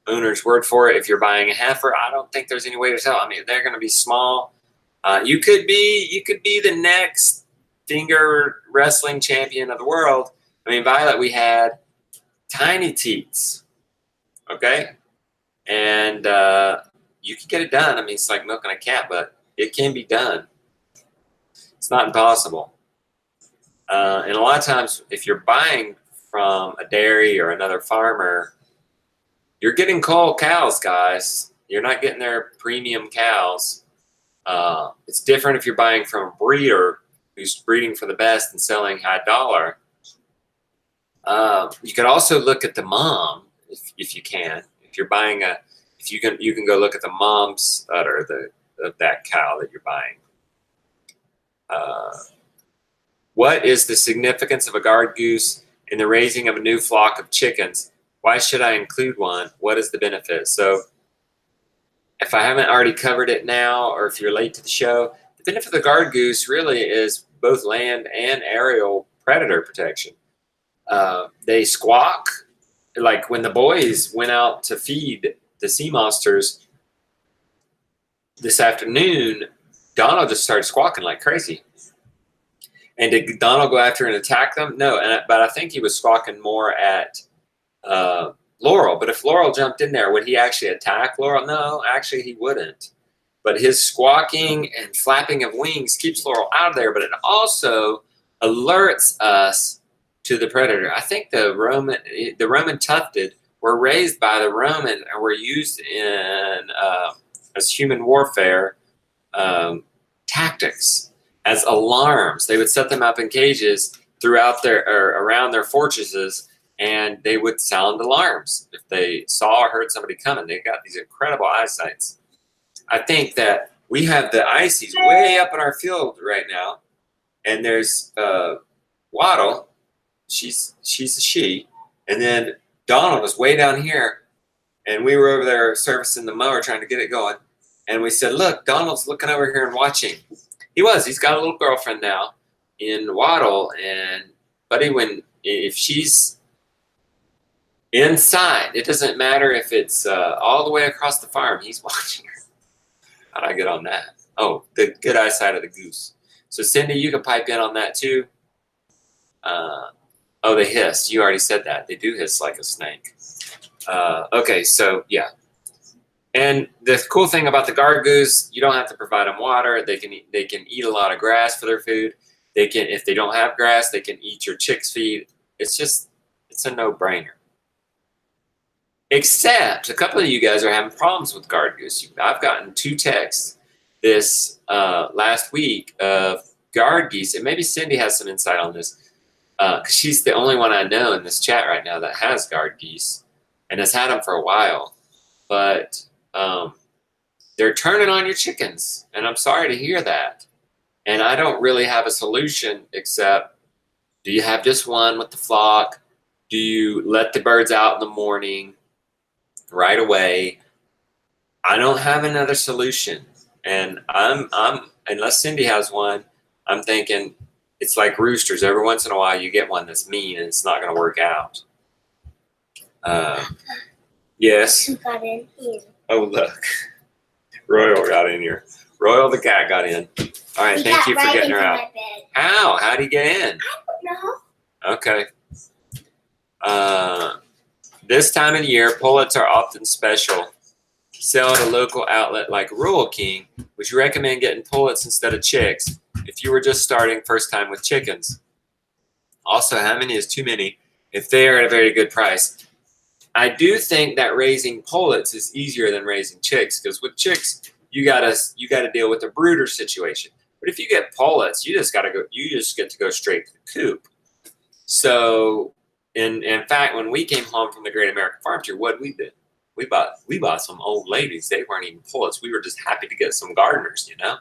owner's word for it. If you're buying a heifer, I don't think there's any way to tell. I mean, they're going to be small. You could be the next finger wrestling champion of the world. I mean, Violet, we had tiny teats, okay? And you can get it done. I mean, it's like milking a cat, but it can be done. It's not impossible. And a lot of times, if you're buying from a dairy or another farmer, you're getting cull cows, guys. You're not getting their premium cows. It's different if you're buying from a breeder who's breeding for the best and selling high dollar. You could also look at the mom if you can. If you're buying you can go look at the mom's udder of that cow that you're buying. What is the significance of a guard goose in the raising of a new flock of chickens? Why should I include one? What is the benefit? So if I haven't already covered it now, or if you're late to the show, the benefit of the guard goose really is both land and aerial predator protection. They squawk. Like when the boys went out to feed the sea monsters this afternoon, Donald just started squawking like crazy. And did Donald go after and attack them? No, but I think he was squawking more at Laurel. But if Laurel jumped in there, would he actually attack Laurel? No, actually he wouldn't. But his squawking and flapping of wings keeps Laurel out of there, but it also alerts us to the predator. I think the Roman tufted were raised by the Roman and were used in as human warfare tactics, as alarms. They would set them up in cages throughout around their fortresses, and they would sound alarms if they saw or heard somebody coming. They got these incredible eyesights. I think that we have the Ices way up in our field right now, and there's Waddle. She's a she, and then Donald was way down here, and we were over there servicing the mower trying to get it going, and we said, look, Donald's looking over here and watching. He's got a little girlfriend now in Waddle, and buddy, if she's inside, it doesn't matter if it's all the way across the farm, he's watching her. How'd I get on that? Oh, the good eyesight of the goose. So Cindy, you can pipe in on that too. Oh, they hiss. You already said that. They do hiss like a snake. Okay, so yeah. And the cool thing about the guard goose, you don't have to provide them water. They can eat a lot of grass for their food. They can, if they don't have grass, they can eat your chick's feed. It's a no-brainer. Except a couple of you guys are having problems with guard goose. I've gotten 2 texts this last week of guard geese, and maybe Cindy has some insight on this. Because she's the only one I know in this chat right now that has guard geese and has had them for a while. But they're turning on your chickens, and I'm sorry to hear that. And I don't really have a solution except, do you have just one with the flock? Do you let the birds out in the morning right away? I don't have another solution. And I'm unless Cindy has one, I'm thinking, it's like roosters. Every once in a while, you get one that's mean, and it's not going to work out. Yes. Who got in here? Oh, look. Royal got in here. Royal the cat got in. All right, thank you for getting her out. How? How'd he get in? I don't know. Okay. This time of the year, pullets are often special. sell at a local outlet like Rural King, would you recommend getting pullets instead of chicks if you were just starting first time with chickens? Also, how many is too many if they are at a very good price? I do think that raising pullets is easier than raising chicks, because with chicks, you gotta deal with the brooder situation. But if you get pullets, you just get to go straight to the coop. So in fact, when we came home from the Great American Farm Tour, what we did? We bought some old ladies. They weren't even pullets. We were just happy to get some gardeners, you know.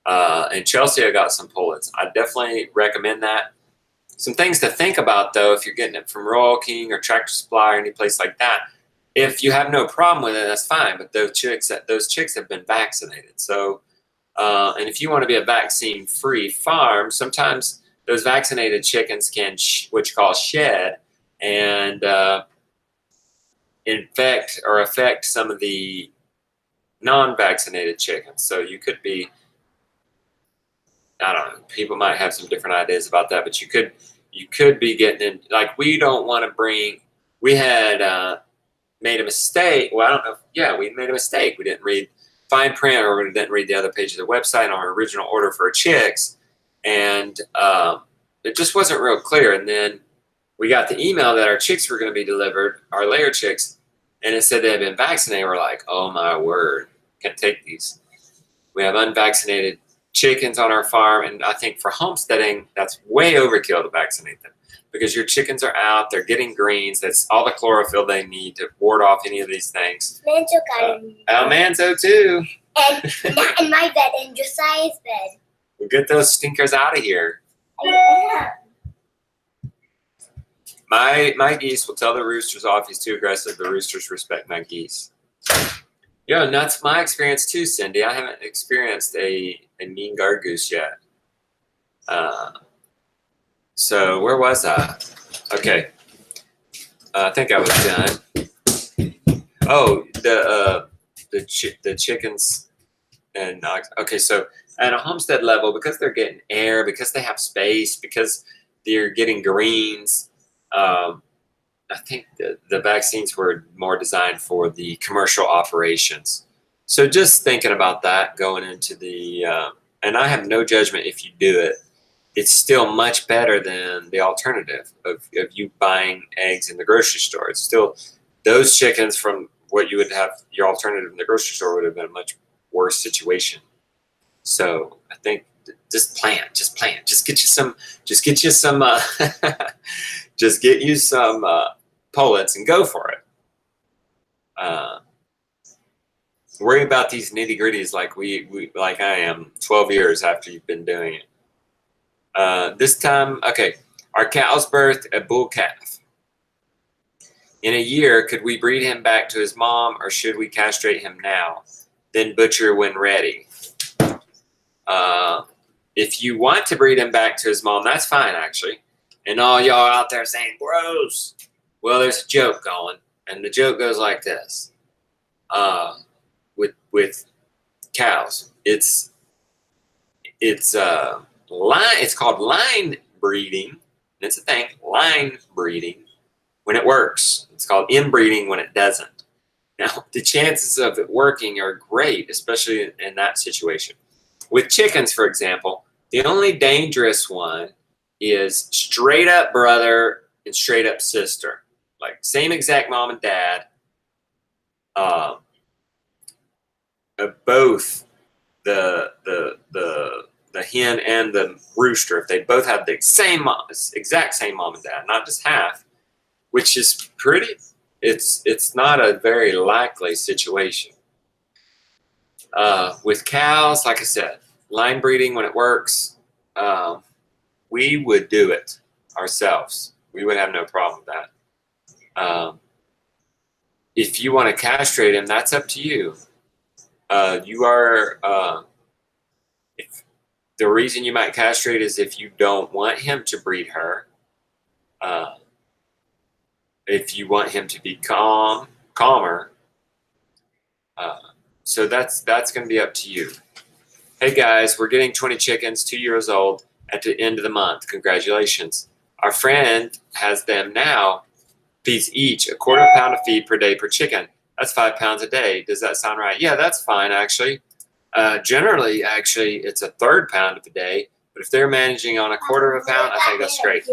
And Chelsea, I got some pullets. I definitely recommend that. Some things to think about, though, if you're getting it from Rural King or Tractor Supply or any place like that. If you have no problem with it, that's fine. But those chicks have been vaccinated. So, and if you want to be a vaccine-free farm, sometimes those vaccinated chickens can, what you call shed, and infect or affect some of the non-vaccinated chickens. So you could be, I don't know, people might have some different ideas about that, but you could be getting in, like, we had made a mistake. Well, I don't know. Yeah, we made a mistake. We didn't read fine print, or we didn't read the other page of the website on our original order for chicks. And it just wasn't real clear. And then we got the email that our chicks were going to be delivered, our layer chicks, and it said they had been vaccinated. We're like, oh my word, can't take these. We have unvaccinated chickens on our farm, and I think for homesteading, that's way overkill to vaccinate them, because your chickens are out, they're getting greens, that's all the chlorophyll they need to ward off any of these things. Manzo got it. Manzo too. And not in my bed, in Josiah's bed. We'll get those stinkers out of here. Yeah. My geese will tell the roosters off he's too aggressive. The roosters respect my geese. Yeah, and that's my experience too, Cindy. I haven't experienced a mean guard goose yet. So where was I? Okay. I think I was done. Oh, the chickens and okay. So at a homestead level, because they're getting air, because they have space, because they're getting greens, I think the vaccines were more designed for the commercial operations. So just thinking about that going into the, and I have no judgment if you do it, it's still much better than the alternative of you buying eggs in the grocery store. It's still, those chickens from what you would have, your alternative in the grocery store would have been a much worse situation. So I think just plant, just get you some pullets and go for it. Worry about these nitty gritties like I am 12 years after you've been doing it. This time, okay, our cows birthed a bull calf. In a year, could we breed him back to his mom, or should we castrate him now, then butcher when ready? If you want to breed him back to his mom, that's fine, actually. And all y'all out there saying, gross. Well, there's a joke going, and the joke goes like this. With cows, it's called line breeding. It's a thing, line breeding, when it works. It's called inbreeding when it doesn't. Now, the chances of it working are great, especially in that situation. With chickens, for example, the only dangerous one is straight up brother and straight up sister, like same exact mom and dad. Both the hen and the rooster, if they both have the exact same mom and dad, not just half, which is it's not a very likely situation. With cows, like I said, line breeding when it works, we would do it ourselves. We would have no problem with that. If you want to castrate him, that's up to you. If the reason you might castrate is if you don't want him to breed her. If you want him to be calmer. So that's going to be up to you. Hey guys, we're getting 20 chickens, 2 years old, at the end of the month. Congratulations. Our friend has them now, feeds each a quarter pound of feed per day per chicken. That's 5 pounds a day. Does that sound right? Yeah, that's fine, actually. Generally, actually, it's a third pound a day. But if they're managing on a quarter of a pound, I think that's great.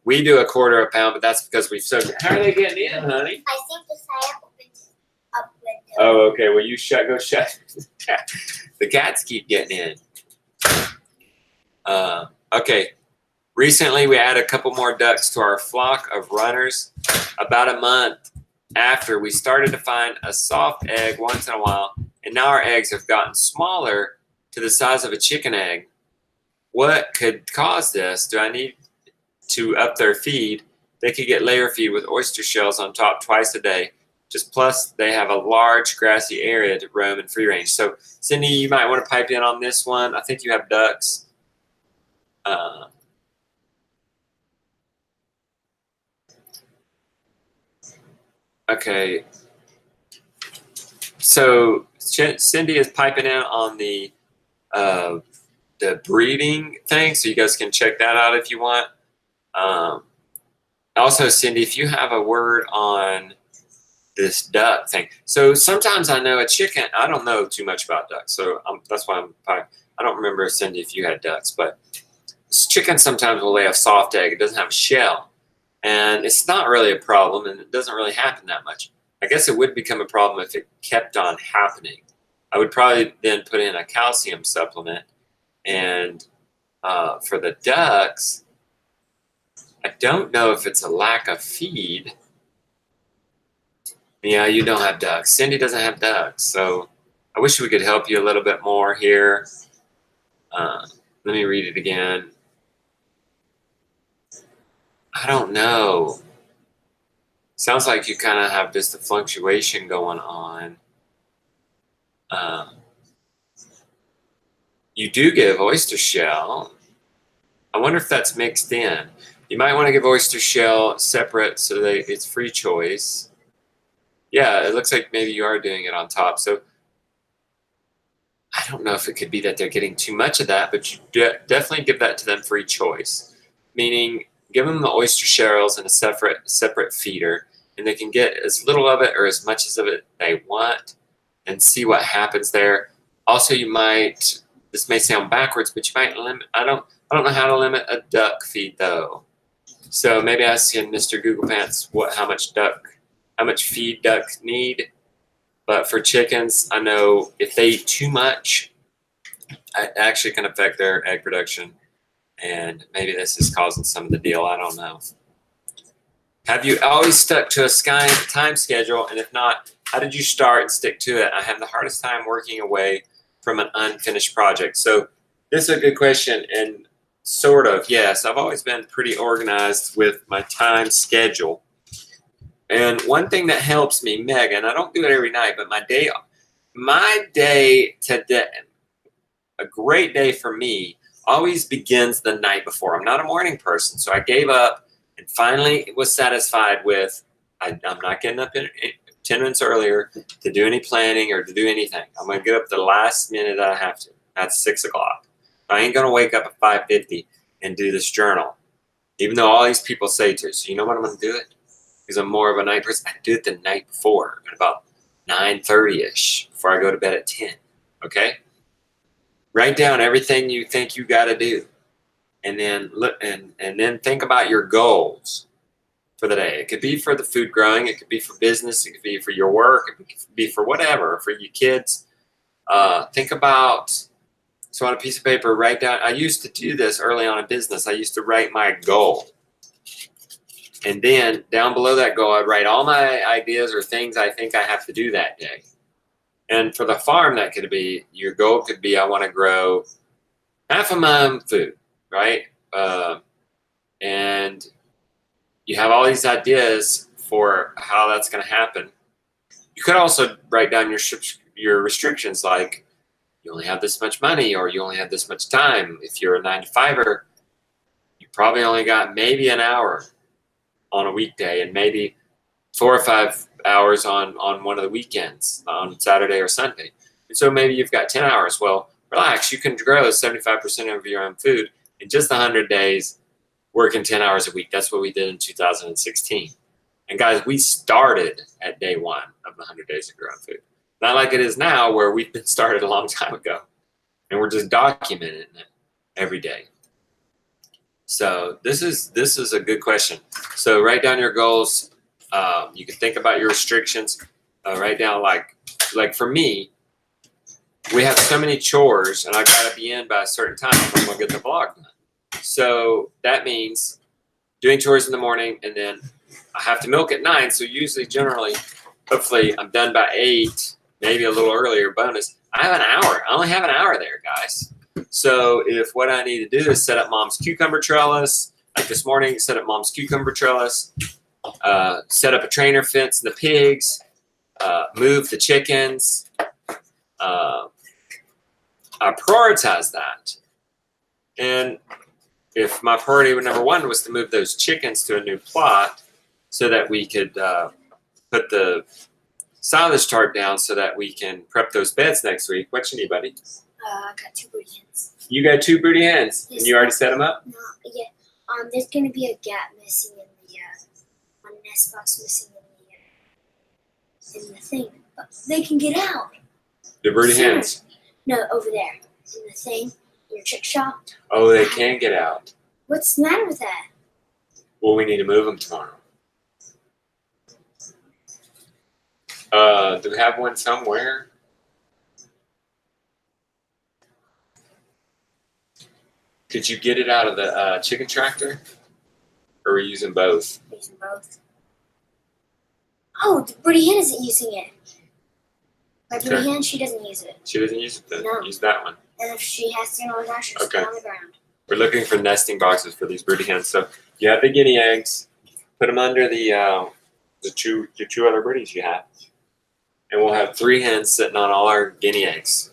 We do a quarter of a pound, but that's because we've soaked it. How are they getting in, honey? I think the fire opens up window. Oh, okay. Well, you go shut. The cats keep getting in. Okay. Recently, we added a couple more ducks to our flock of runners. About a month after, we started to find a soft egg once in a while, and now our eggs have gotten smaller to the size of a chicken egg. What could cause this? Do I need to up their feed? They could get layer feed with oyster shells on top twice a day. Just plus, they have a large grassy area to roam in free range. So, Cindy, you might want to pipe in on this one. I think you have ducks. Okay. So, Cindy is piping in on the breeding thing, so you guys can check that out if you want. Also, Cindy, if you have a word on this duck thing. So sometimes I know a chicken, I don't know too much about ducks, so that's why I don't remember, Cindy, if you had ducks, but chickens sometimes will lay a soft egg. It doesn't have a shell, and it's not really a problem, and it doesn't really happen that much. I guess it would become a problem if it kept on happening. I would probably then put in a calcium supplement, and for the ducks, I don't know if it's a lack of feed. Yeah, you don't have ducks. Cindy doesn't have ducks, so I wish we could help you a little bit more here. Let me read it again. I don't know. Sounds like you kind of have just a fluctuation going on. You do give oyster shell. I wonder if that's mixed in. You might want to give oyster shell separate so that it's free choice. Yeah, it looks like maybe you are doing it on top. So I don't know if it could be that they're getting too much of that, but you definitely give that to them free choice. Meaning, give them the oyster shells in a separate feeder, and they can get as little of it or as much of it they want, and see what happens there. Also, you might, this may sound backwards, but you might limit. I don't know how to limit a duck feed though. So maybe ask Mr. Google Pants how much feed ducks need. But for chickens, I know if they eat too much, it actually can affect their egg production. And maybe this is causing some of the deal. I don't know. Have you always stuck to a time schedule? And if not, how did you start and stick to it? I have the hardest time working away from an unfinished project. So this is a good question. And sort of, yes, I've always been pretty organized with my time schedule. And one thing that helps me, Megan, I don't do it every night, but my day today, a great day for me, always begins the night before. I'm not a morning person, so I gave up and finally was satisfied with, I'm not getting up in 10 minutes earlier to do any planning or to do anything. I'm going to get up the last minute I have to. That's 6 o'clock. I ain't going to wake up at 5:50 and do this journal, even though all these people say to. So you know what I'm going to do it? Because I'm more of a night person. I do it the night before at about 9:30ish before I go to bed at 10. Okay? Write down everything you think you got to do, and then look and then think about your goals for the day. It could be for the food growing. It could be for business. It could be for your work. It could be for whatever, for your kids. Think about. So on a piece of paper, write down. I used to do this early on in business. I used to write my goal. And then down below that goal, I'd write all my ideas or things I think I have to do that day. And for the farm, that could be, your goal could be, I want to grow half of my own food, right? And you have all these ideas for how that's going to happen. You could also write down your restrictions, like you only have this much money or you only have this much time. If you're a 9-to-5er, you probably only got maybe an hour on a weekday and maybe 4 or 5 hours on one of the weekends, on Saturday or Sunday. And so maybe you've got 10 hours. Well, relax. You can grow 75% of your own food in just 100 days, working 10 hours a week. That's what we did in 2016. And guys, we started at day 1 of the 100 days of growing food. Not like it is now where we've been started a long time ago. And we're just documenting it every day. So this is a good question. So write down your goals. You can think about your restrictions. Write down like for me, we have so many chores, and I gotta be in by a certain time if I'm gonna get the vlog done. So that means doing chores in the morning, and then I have to milk at 9. So usually, generally, hopefully, I'm done by 8, maybe a little earlier. Bonus. I have an hour. I only have an hour there, guys. So if what I need to do is set up Mom's cucumber trellis, like this morning, set up Mom's cucumber trellis, set up a trainer fence, the pigs, move the chickens. I prioritize that. And if my priority number 1 was to move those chickens to a new plot so that we could put the silage tarp down so that we can prep those beds next week. What you need, buddy? I got 2 broody hens. You got 2 broody hens, Yes, and you already set them up? No, yeah. There's gonna be a gap missing in the one nest box missing in the thing, but they can get out. The broody Sure. hens. No, over there in the thing, in your chick shop. Oh, they can get out. What's the matter with that? Well, we need to move them tomorrow. Do we have one somewhere? Could you get it out of the chicken tractor? Or are we using both? Using both. Oh, the broody hen isn't using it. My broody Okay. hen, she doesn't use it. She doesn't use it then. No. Use that one. And if she has to get on the ground, she'll just Okay. get on the ground. We're looking for nesting boxes for these broody hens. So you have the guinea eggs. Put them under your 2 other broodies you have. And we'll have 3 hens sitting on all our guinea eggs.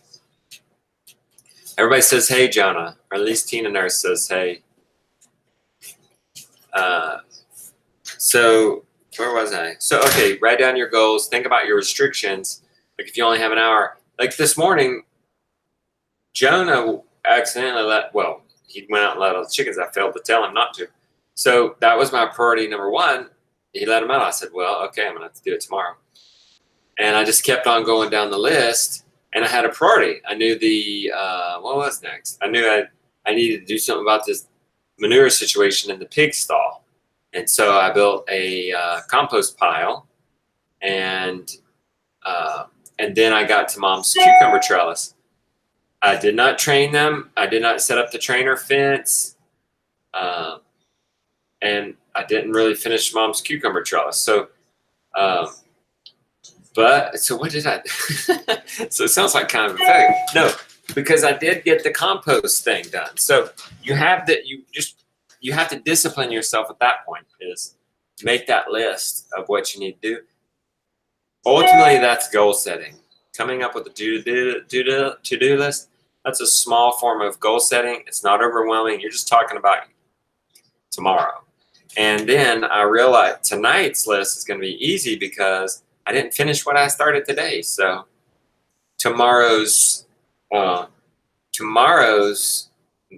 Everybody says, hey, Jonah. Or at least Tina Nurse says, hey. So where was I? So, okay, write down your goals. Think about your restrictions. Like if you only have an hour. Like this morning, Jonah accidentally he went out and let all the chickens. I failed to tell him not to. So that was my priority number 1. He let them out. I said, well, okay, I'm going to have to do it tomorrow. And I just kept on going down the list, and I had a priority. I knew what was next? I knew I needed to do something about this manure situation in the pig stall. And so I built a compost pile, and then I got to Mom's cucumber trellis. I did not train them. I did not set up the trainer fence. And I didn't really finish Mom's cucumber trellis. So, so what did I? So it sounds like kind of a failure. No, because I did get the compost thing done. So you have that. You have to discipline yourself at that point. Is make that list of what you need to do. Ultimately, that's goal setting. Coming up with a to-do list. That's a small form of goal setting. It's not overwhelming. You're just talking about tomorrow. And then I realized tonight's list is going to be easy because I didn't finish what I started today. So tomorrow's,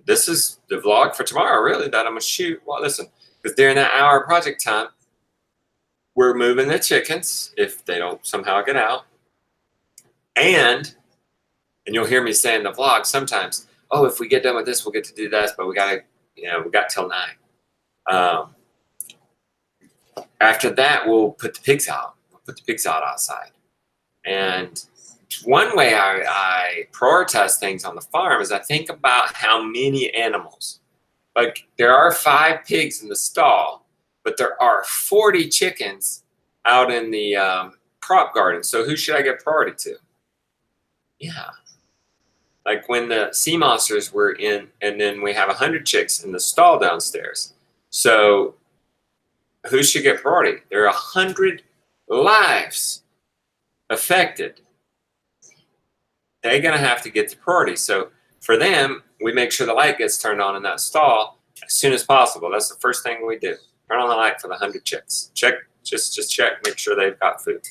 this is the vlog for tomorrow, really, that I'm going to shoot. Well, listen, because during that hour project time, we're moving the chickens if they don't somehow get out. And you'll hear me say in the vlog sometimes, oh, if we get done with this, we'll get to do this, but we got till 9. After that, we'll put the pigs out. We'll put the pigs out outside. And one way I prioritize things on the farm is I think about how many animals. Like there are 5 pigs in the stall, but there are 40 chickens out in the crop garden. So who should I give priority to? Yeah. Like when the sea monsters were in, and then we have 100 chicks in the stall downstairs. So who should get priority? There are 100 lives affected. They're going to have to get the priority. So for them, we make sure the light gets turned on in that stall as soon as possible. That's the first thing we do. Turn on the light for the 100 chicks. Check, just check, make sure they've got food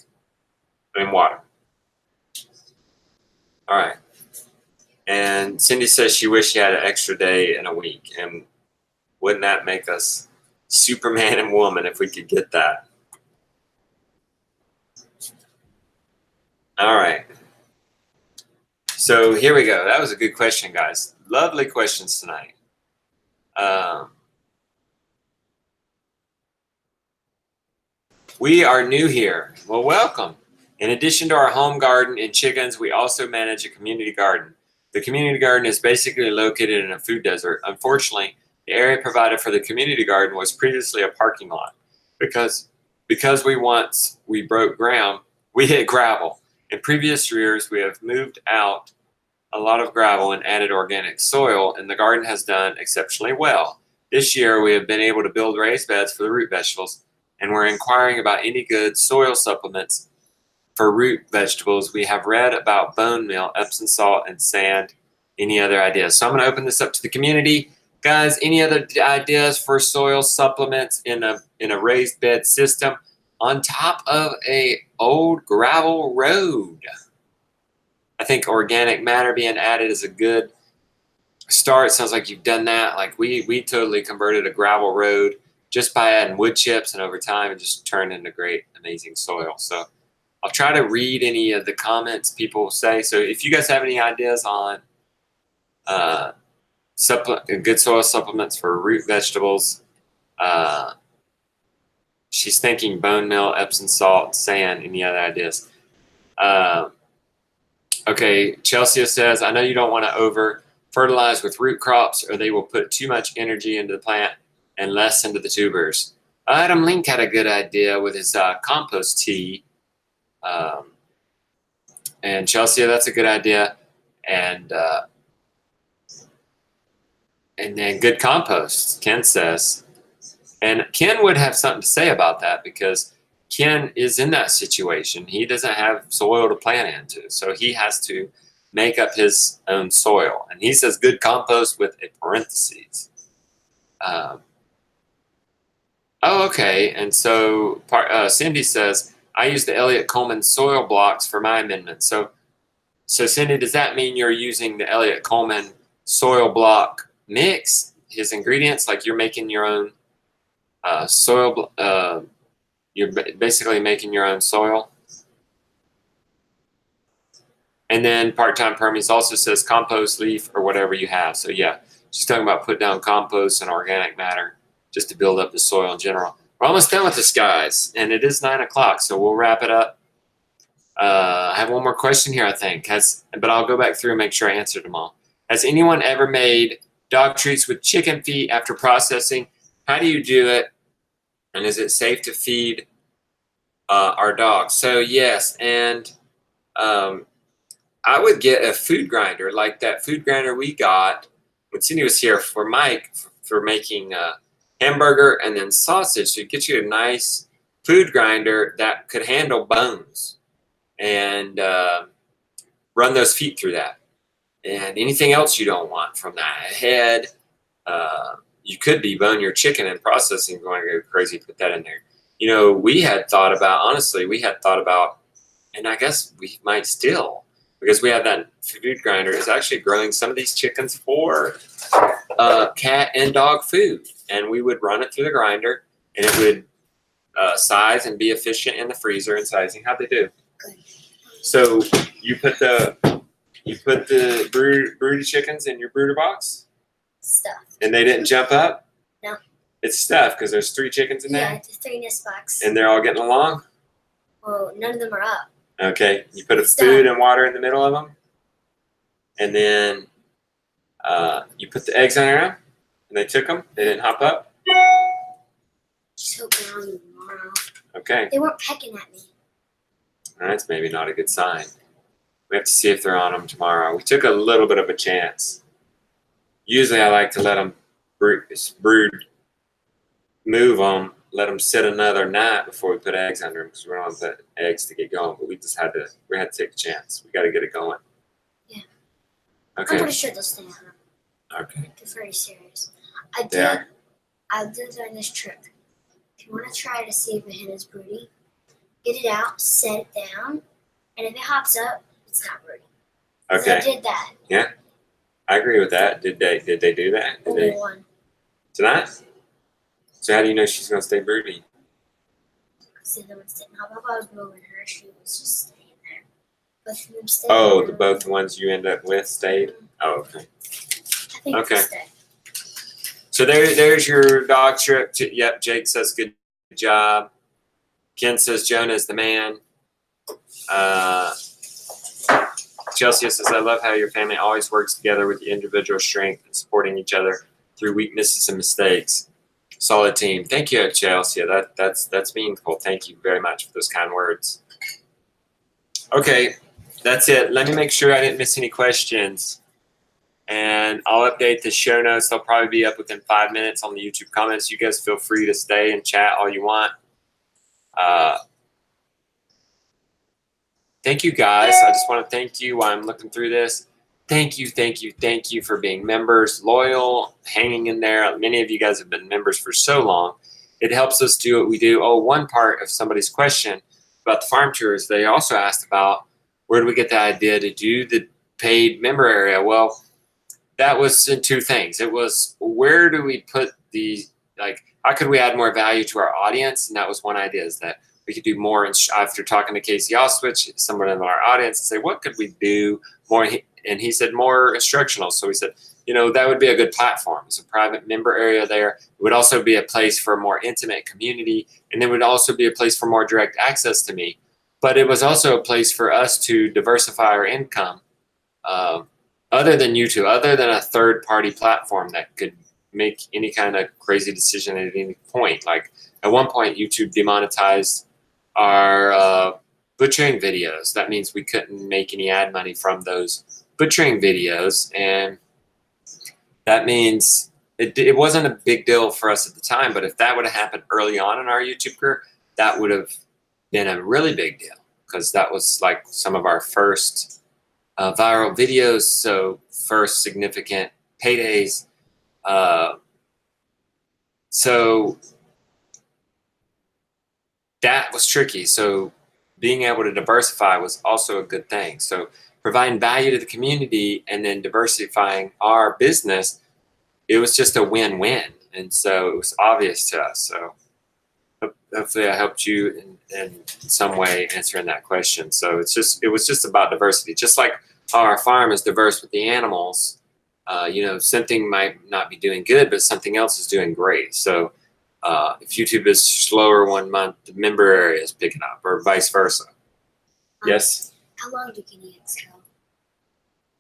and water. All right. And Cindy says she wished she had an extra day in a week. And wouldn't that make us Superman and woman if we could get that? All right. So here we go. That was a good question, guys. Lovely questions tonight. We are new here. Well, welcome. In addition to our home garden and chickens, we also manage a community garden. The community garden is basically located in a food desert. Unfortunately, the area provided for the community garden was previously a parking lot. Because we broke ground, we hit gravel. In previous years, we have moved out a lot of gravel and added organic soil, and the garden has done exceptionally well. This year, we have been able to build raised beds for the root vegetables, and we're inquiring about any good soil supplements for root vegetables. We have read about bone meal, Epsom salt, and sand. Any other ideas? So I'm going to open this up to the community. Guys, any other ideas for soil supplements in a raised bed system on top of a old gravel road? I think organic matter being added is a good start. Sounds like you've done that. Like we totally converted a gravel road just by adding wood chips, and over time it just turned into great, amazing soil. So I'll try to read any of the comments people say. So if you guys have any ideas on good soil supplements for root vegetables, she's thinking bone meal, Epsom salt, sand. Any other ideas? Okay, Chelsea says, I know you don't want to over fertilize with root crops or they will put too much energy into the plant and less into the tubers. Adam Link had a good idea with his compost tea. And Chelsea, that's a good idea. And then good compost, Ken says. And Ken would have something to say about that because Ken is in that situation. He doesn't have soil to plant into, so he has to make up his own soil. And he says good compost with a parentheses. Oh, okay. And so Cindy says, I use the Elliott Coleman soil blocks for my amendment. So Cindy, does that mean you're using the Elliott Coleman soil block mix, his ingredients, like you're making your own soil? You're basically making your own soil. And then part-time Permies also says compost, leaf, or whatever you have. So yeah, she's talking about put down compost and organic matter just to build up the soil in general. We're almost done with this, guys, and it is 9 o'clock, so we'll wrap it up. I have one more question here, I think, but I'll go back through and make sure I answered them all. Has anyone ever made dog treats with chicken feet after processing? How do you do it? And is it safe to feed our dogs? So yes, and I would get a food grinder like that food grinder we got when Cindy was here for Mike for making hamburger and then sausage. So you get you a nice food grinder that could handle bones and run those feet through that. And anything else you don't want from that head, you could debone your chicken in processing. Going to go crazy, put that in there. You know, we had thought about, and I guess we might still, because we have that food grinder, is actually growing some of these chickens for cat and dog food. And we would run it through the grinder, and it would size and be efficient in the freezer and sizing. How'd they do? Good. So you put the broody chickens in your brooder box? Stuff. And they didn't jump up? No. It's stuffed because there's 3 chickens in there? Yeah, the 3 nest box. And they're all getting along? Well, none of them are up. Okay. You put It's food done. and water in the middle of them? And then you put the eggs on them? And they took them? They didn't hop up? Just hoping on them tomorrow. Okay. They weren't pecking at me. That's maybe not a good sign. We have to see if they're on them tomorrow. We took a little bit of a chance. Usually I like to let them brood, move them, let them sit another night before we put eggs under them because we don't want the eggs to get going. But we had to take a chance. We got to get it going. Yeah. Okay. I'm pretty sure they'll stay on them. Okay. They're very serious. They are? I did learn this trick. If you want to try to see if a hen is broody, get it out, set it down, and if it hops up, it's not broody. Okay. I did that. Yeah. I agree with that. Did they do that? Did Only they one. tonight? So how do you know she's gonna stay broody? Because the other ones didn't hop up. I was moving her. She was just staying there. Both of them stayed. Oh, both the ones you end up with stayed? Oh, okay. I think Okay. they stayed. So there's your dog trip. Yep, Jake says good job. Ken says Jonah's the man. Chelsea says, I love how your family always works together with the individual strength and supporting each other through weaknesses and mistakes. Solid team. Thank you, Chelsea. That's meaningful. Thank you very much for those kind words. Okay, that's it. Let me make sure I didn't miss any questions. And I'll update the show notes. They'll probably be up within 5 minutes on the YouTube comments. You guys feel free to stay and chat all you want. Thank you, guys. I just want to thank you while I'm looking through this. Thank you for being members, loyal, hanging in there. Many of you guys have been members for so long. It helps us do what we do. Oh, one part of somebody's question about the farm tours, they also asked about where do we get the idea to do the paid member area? Well, that was in two things. It was where do we put the, like, how could we add more value to our audience? And that was one idea, is that we could do more. After talking to Casey Oswich, someone in our audience, and say, what could we do more? And he said more instructional. So we said, that would be a good platform. It's a private member area there. It would also be a place for a more intimate community. And it would also be a place for more direct access to me. But it was also a place for us to diversify our income. Other than YouTube, other than a third-party platform that could make any kind of crazy decision at any point. Like at one point, YouTube demonetized our butchering videos. That means we couldn't make any ad money from those butchering videos, and that means it wasn't a big deal for us at the time. But if that would have happened early on in our YouTube career, that would have been a really big deal, because that was like some of our first viral videos, so first significant paydays. So that was tricky. So being able to diversify was also a good thing. So providing value to the community and then diversifying our business, it was just a win-win. And so it was obvious to us. So hopefully I helped you in some way answering that question. So it was just about diversity. Just like how our farm is diverse with the animals, something might not be doing good, but something else is doing great. So if YouTube is slower one month, the member area is picking up, or vice versa. Yes? How long do guinea eggs go?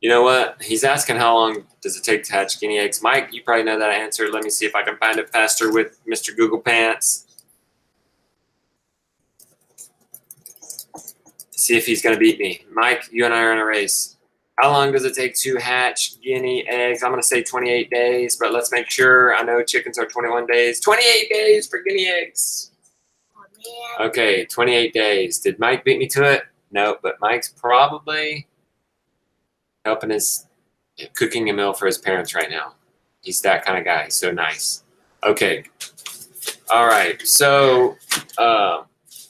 You know what? He's asking how long does it take to hatch guinea eggs. Mike, you probably know that answer. Let me see if I can find it faster with Mr. Google Pants. See if he's going to beat me. Mike, you and I are in a race. How long does it take to hatch guinea eggs? I'm going to say 28 days, but let's make sure. I know chickens are 21 days. 28 days for guinea eggs. Oh, man. Okay, 28 days. Did Mike beat me to it? No, but Mike's probably helping cooking a meal for his parents right now. He's that kind of guy. He's so nice. Okay. All right. So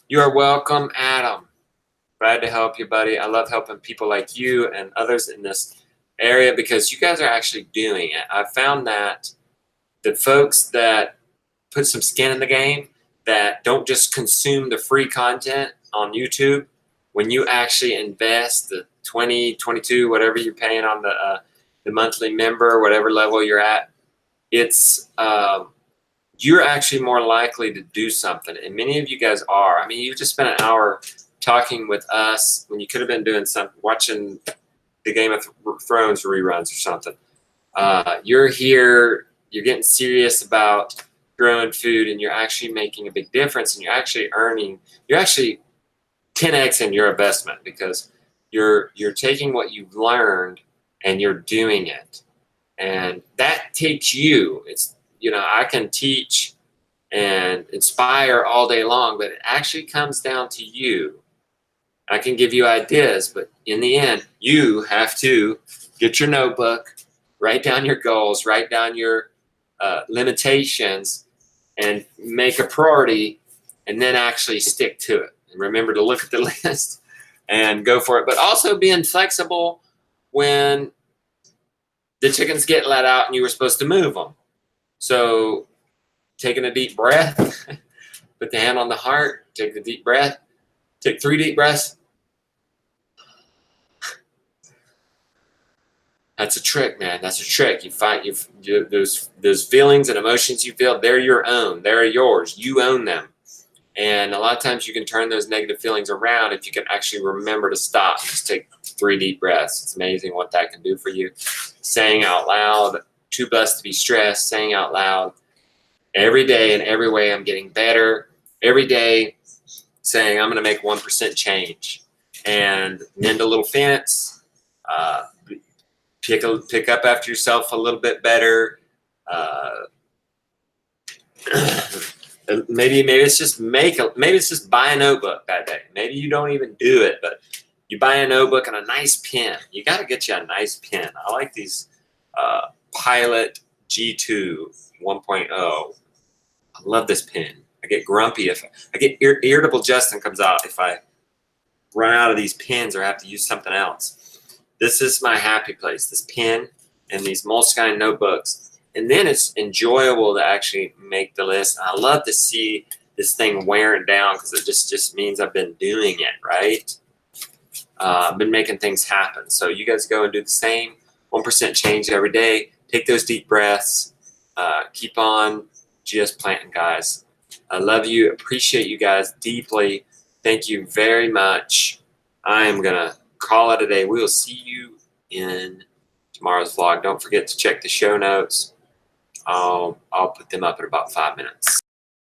you are welcome, Adam. Glad to help you, buddy. I love helping people like you and others in this area because you guys are actually doing it. I've found that the folks that put some skin in the game, that don't just consume the free content on YouTube, when you actually invest the 20, 22, whatever you're paying on the monthly member, whatever level you're at, it's you're actually more likely to do something. And many of you guys are. I mean, you just spent an hour talking with us when you could have been doing something, watching the Game of Thrones reruns or something. You're here, you're getting serious about growing food, and you're actually making a big difference, and you're actually 10x in your investment, because you're taking what you've learned and you're doing it. And that takes you. It's, I can teach and inspire all day long, but it actually comes down to you. I can give you ideas, but in the end, you have to get your notebook, write down your goals, write down your limitations, and make a priority, and then actually stick to it. And remember to look at the list and go for it. But also being flexible when the chickens get let out and you were supposed to move them. So taking a deep breath, put the hand on the heart, take the deep breath, take 3 deep breaths. That's a trick, man. That's a trick. Those feelings and emotions you feel, they're your own. They're yours. You own them. And a lot of times you can turn those negative feelings around if you can actually remember to stop. Just take 3 deep breaths. It's amazing what that can do for you. Saying out loud, too blessed to be stressed, saying out loud, every day in every way I'm getting better. Every day saying I'm going to make 1% change and mend a little fence, pick up after yourself a little bit better. Maybe it's just maybe it's just buy a notebook that day. Maybe you don't even do it, but you buy a notebook and a nice pen. You got to get you a nice pen. I like these Pilot G2 1.0. I love this pen. I get grumpy if I get irritable. Justin comes out if I run out of these pens or have to use something else. This is my happy place. This pen and these Moleskine notebooks. And then it's enjoyable to actually make the list. I love to see this thing wearing down because it just means I've been doing it, right? I've been making things happen. So you guys go and do the same. 1% change every day. Take those deep breaths. Keep on just planting, guys. I love you. Appreciate you guys deeply. Thank you very much. I am going to call it a day. We will see you in tomorrow's vlog. Don't forget to check the show notes. I'll put them up in about 5 minutes.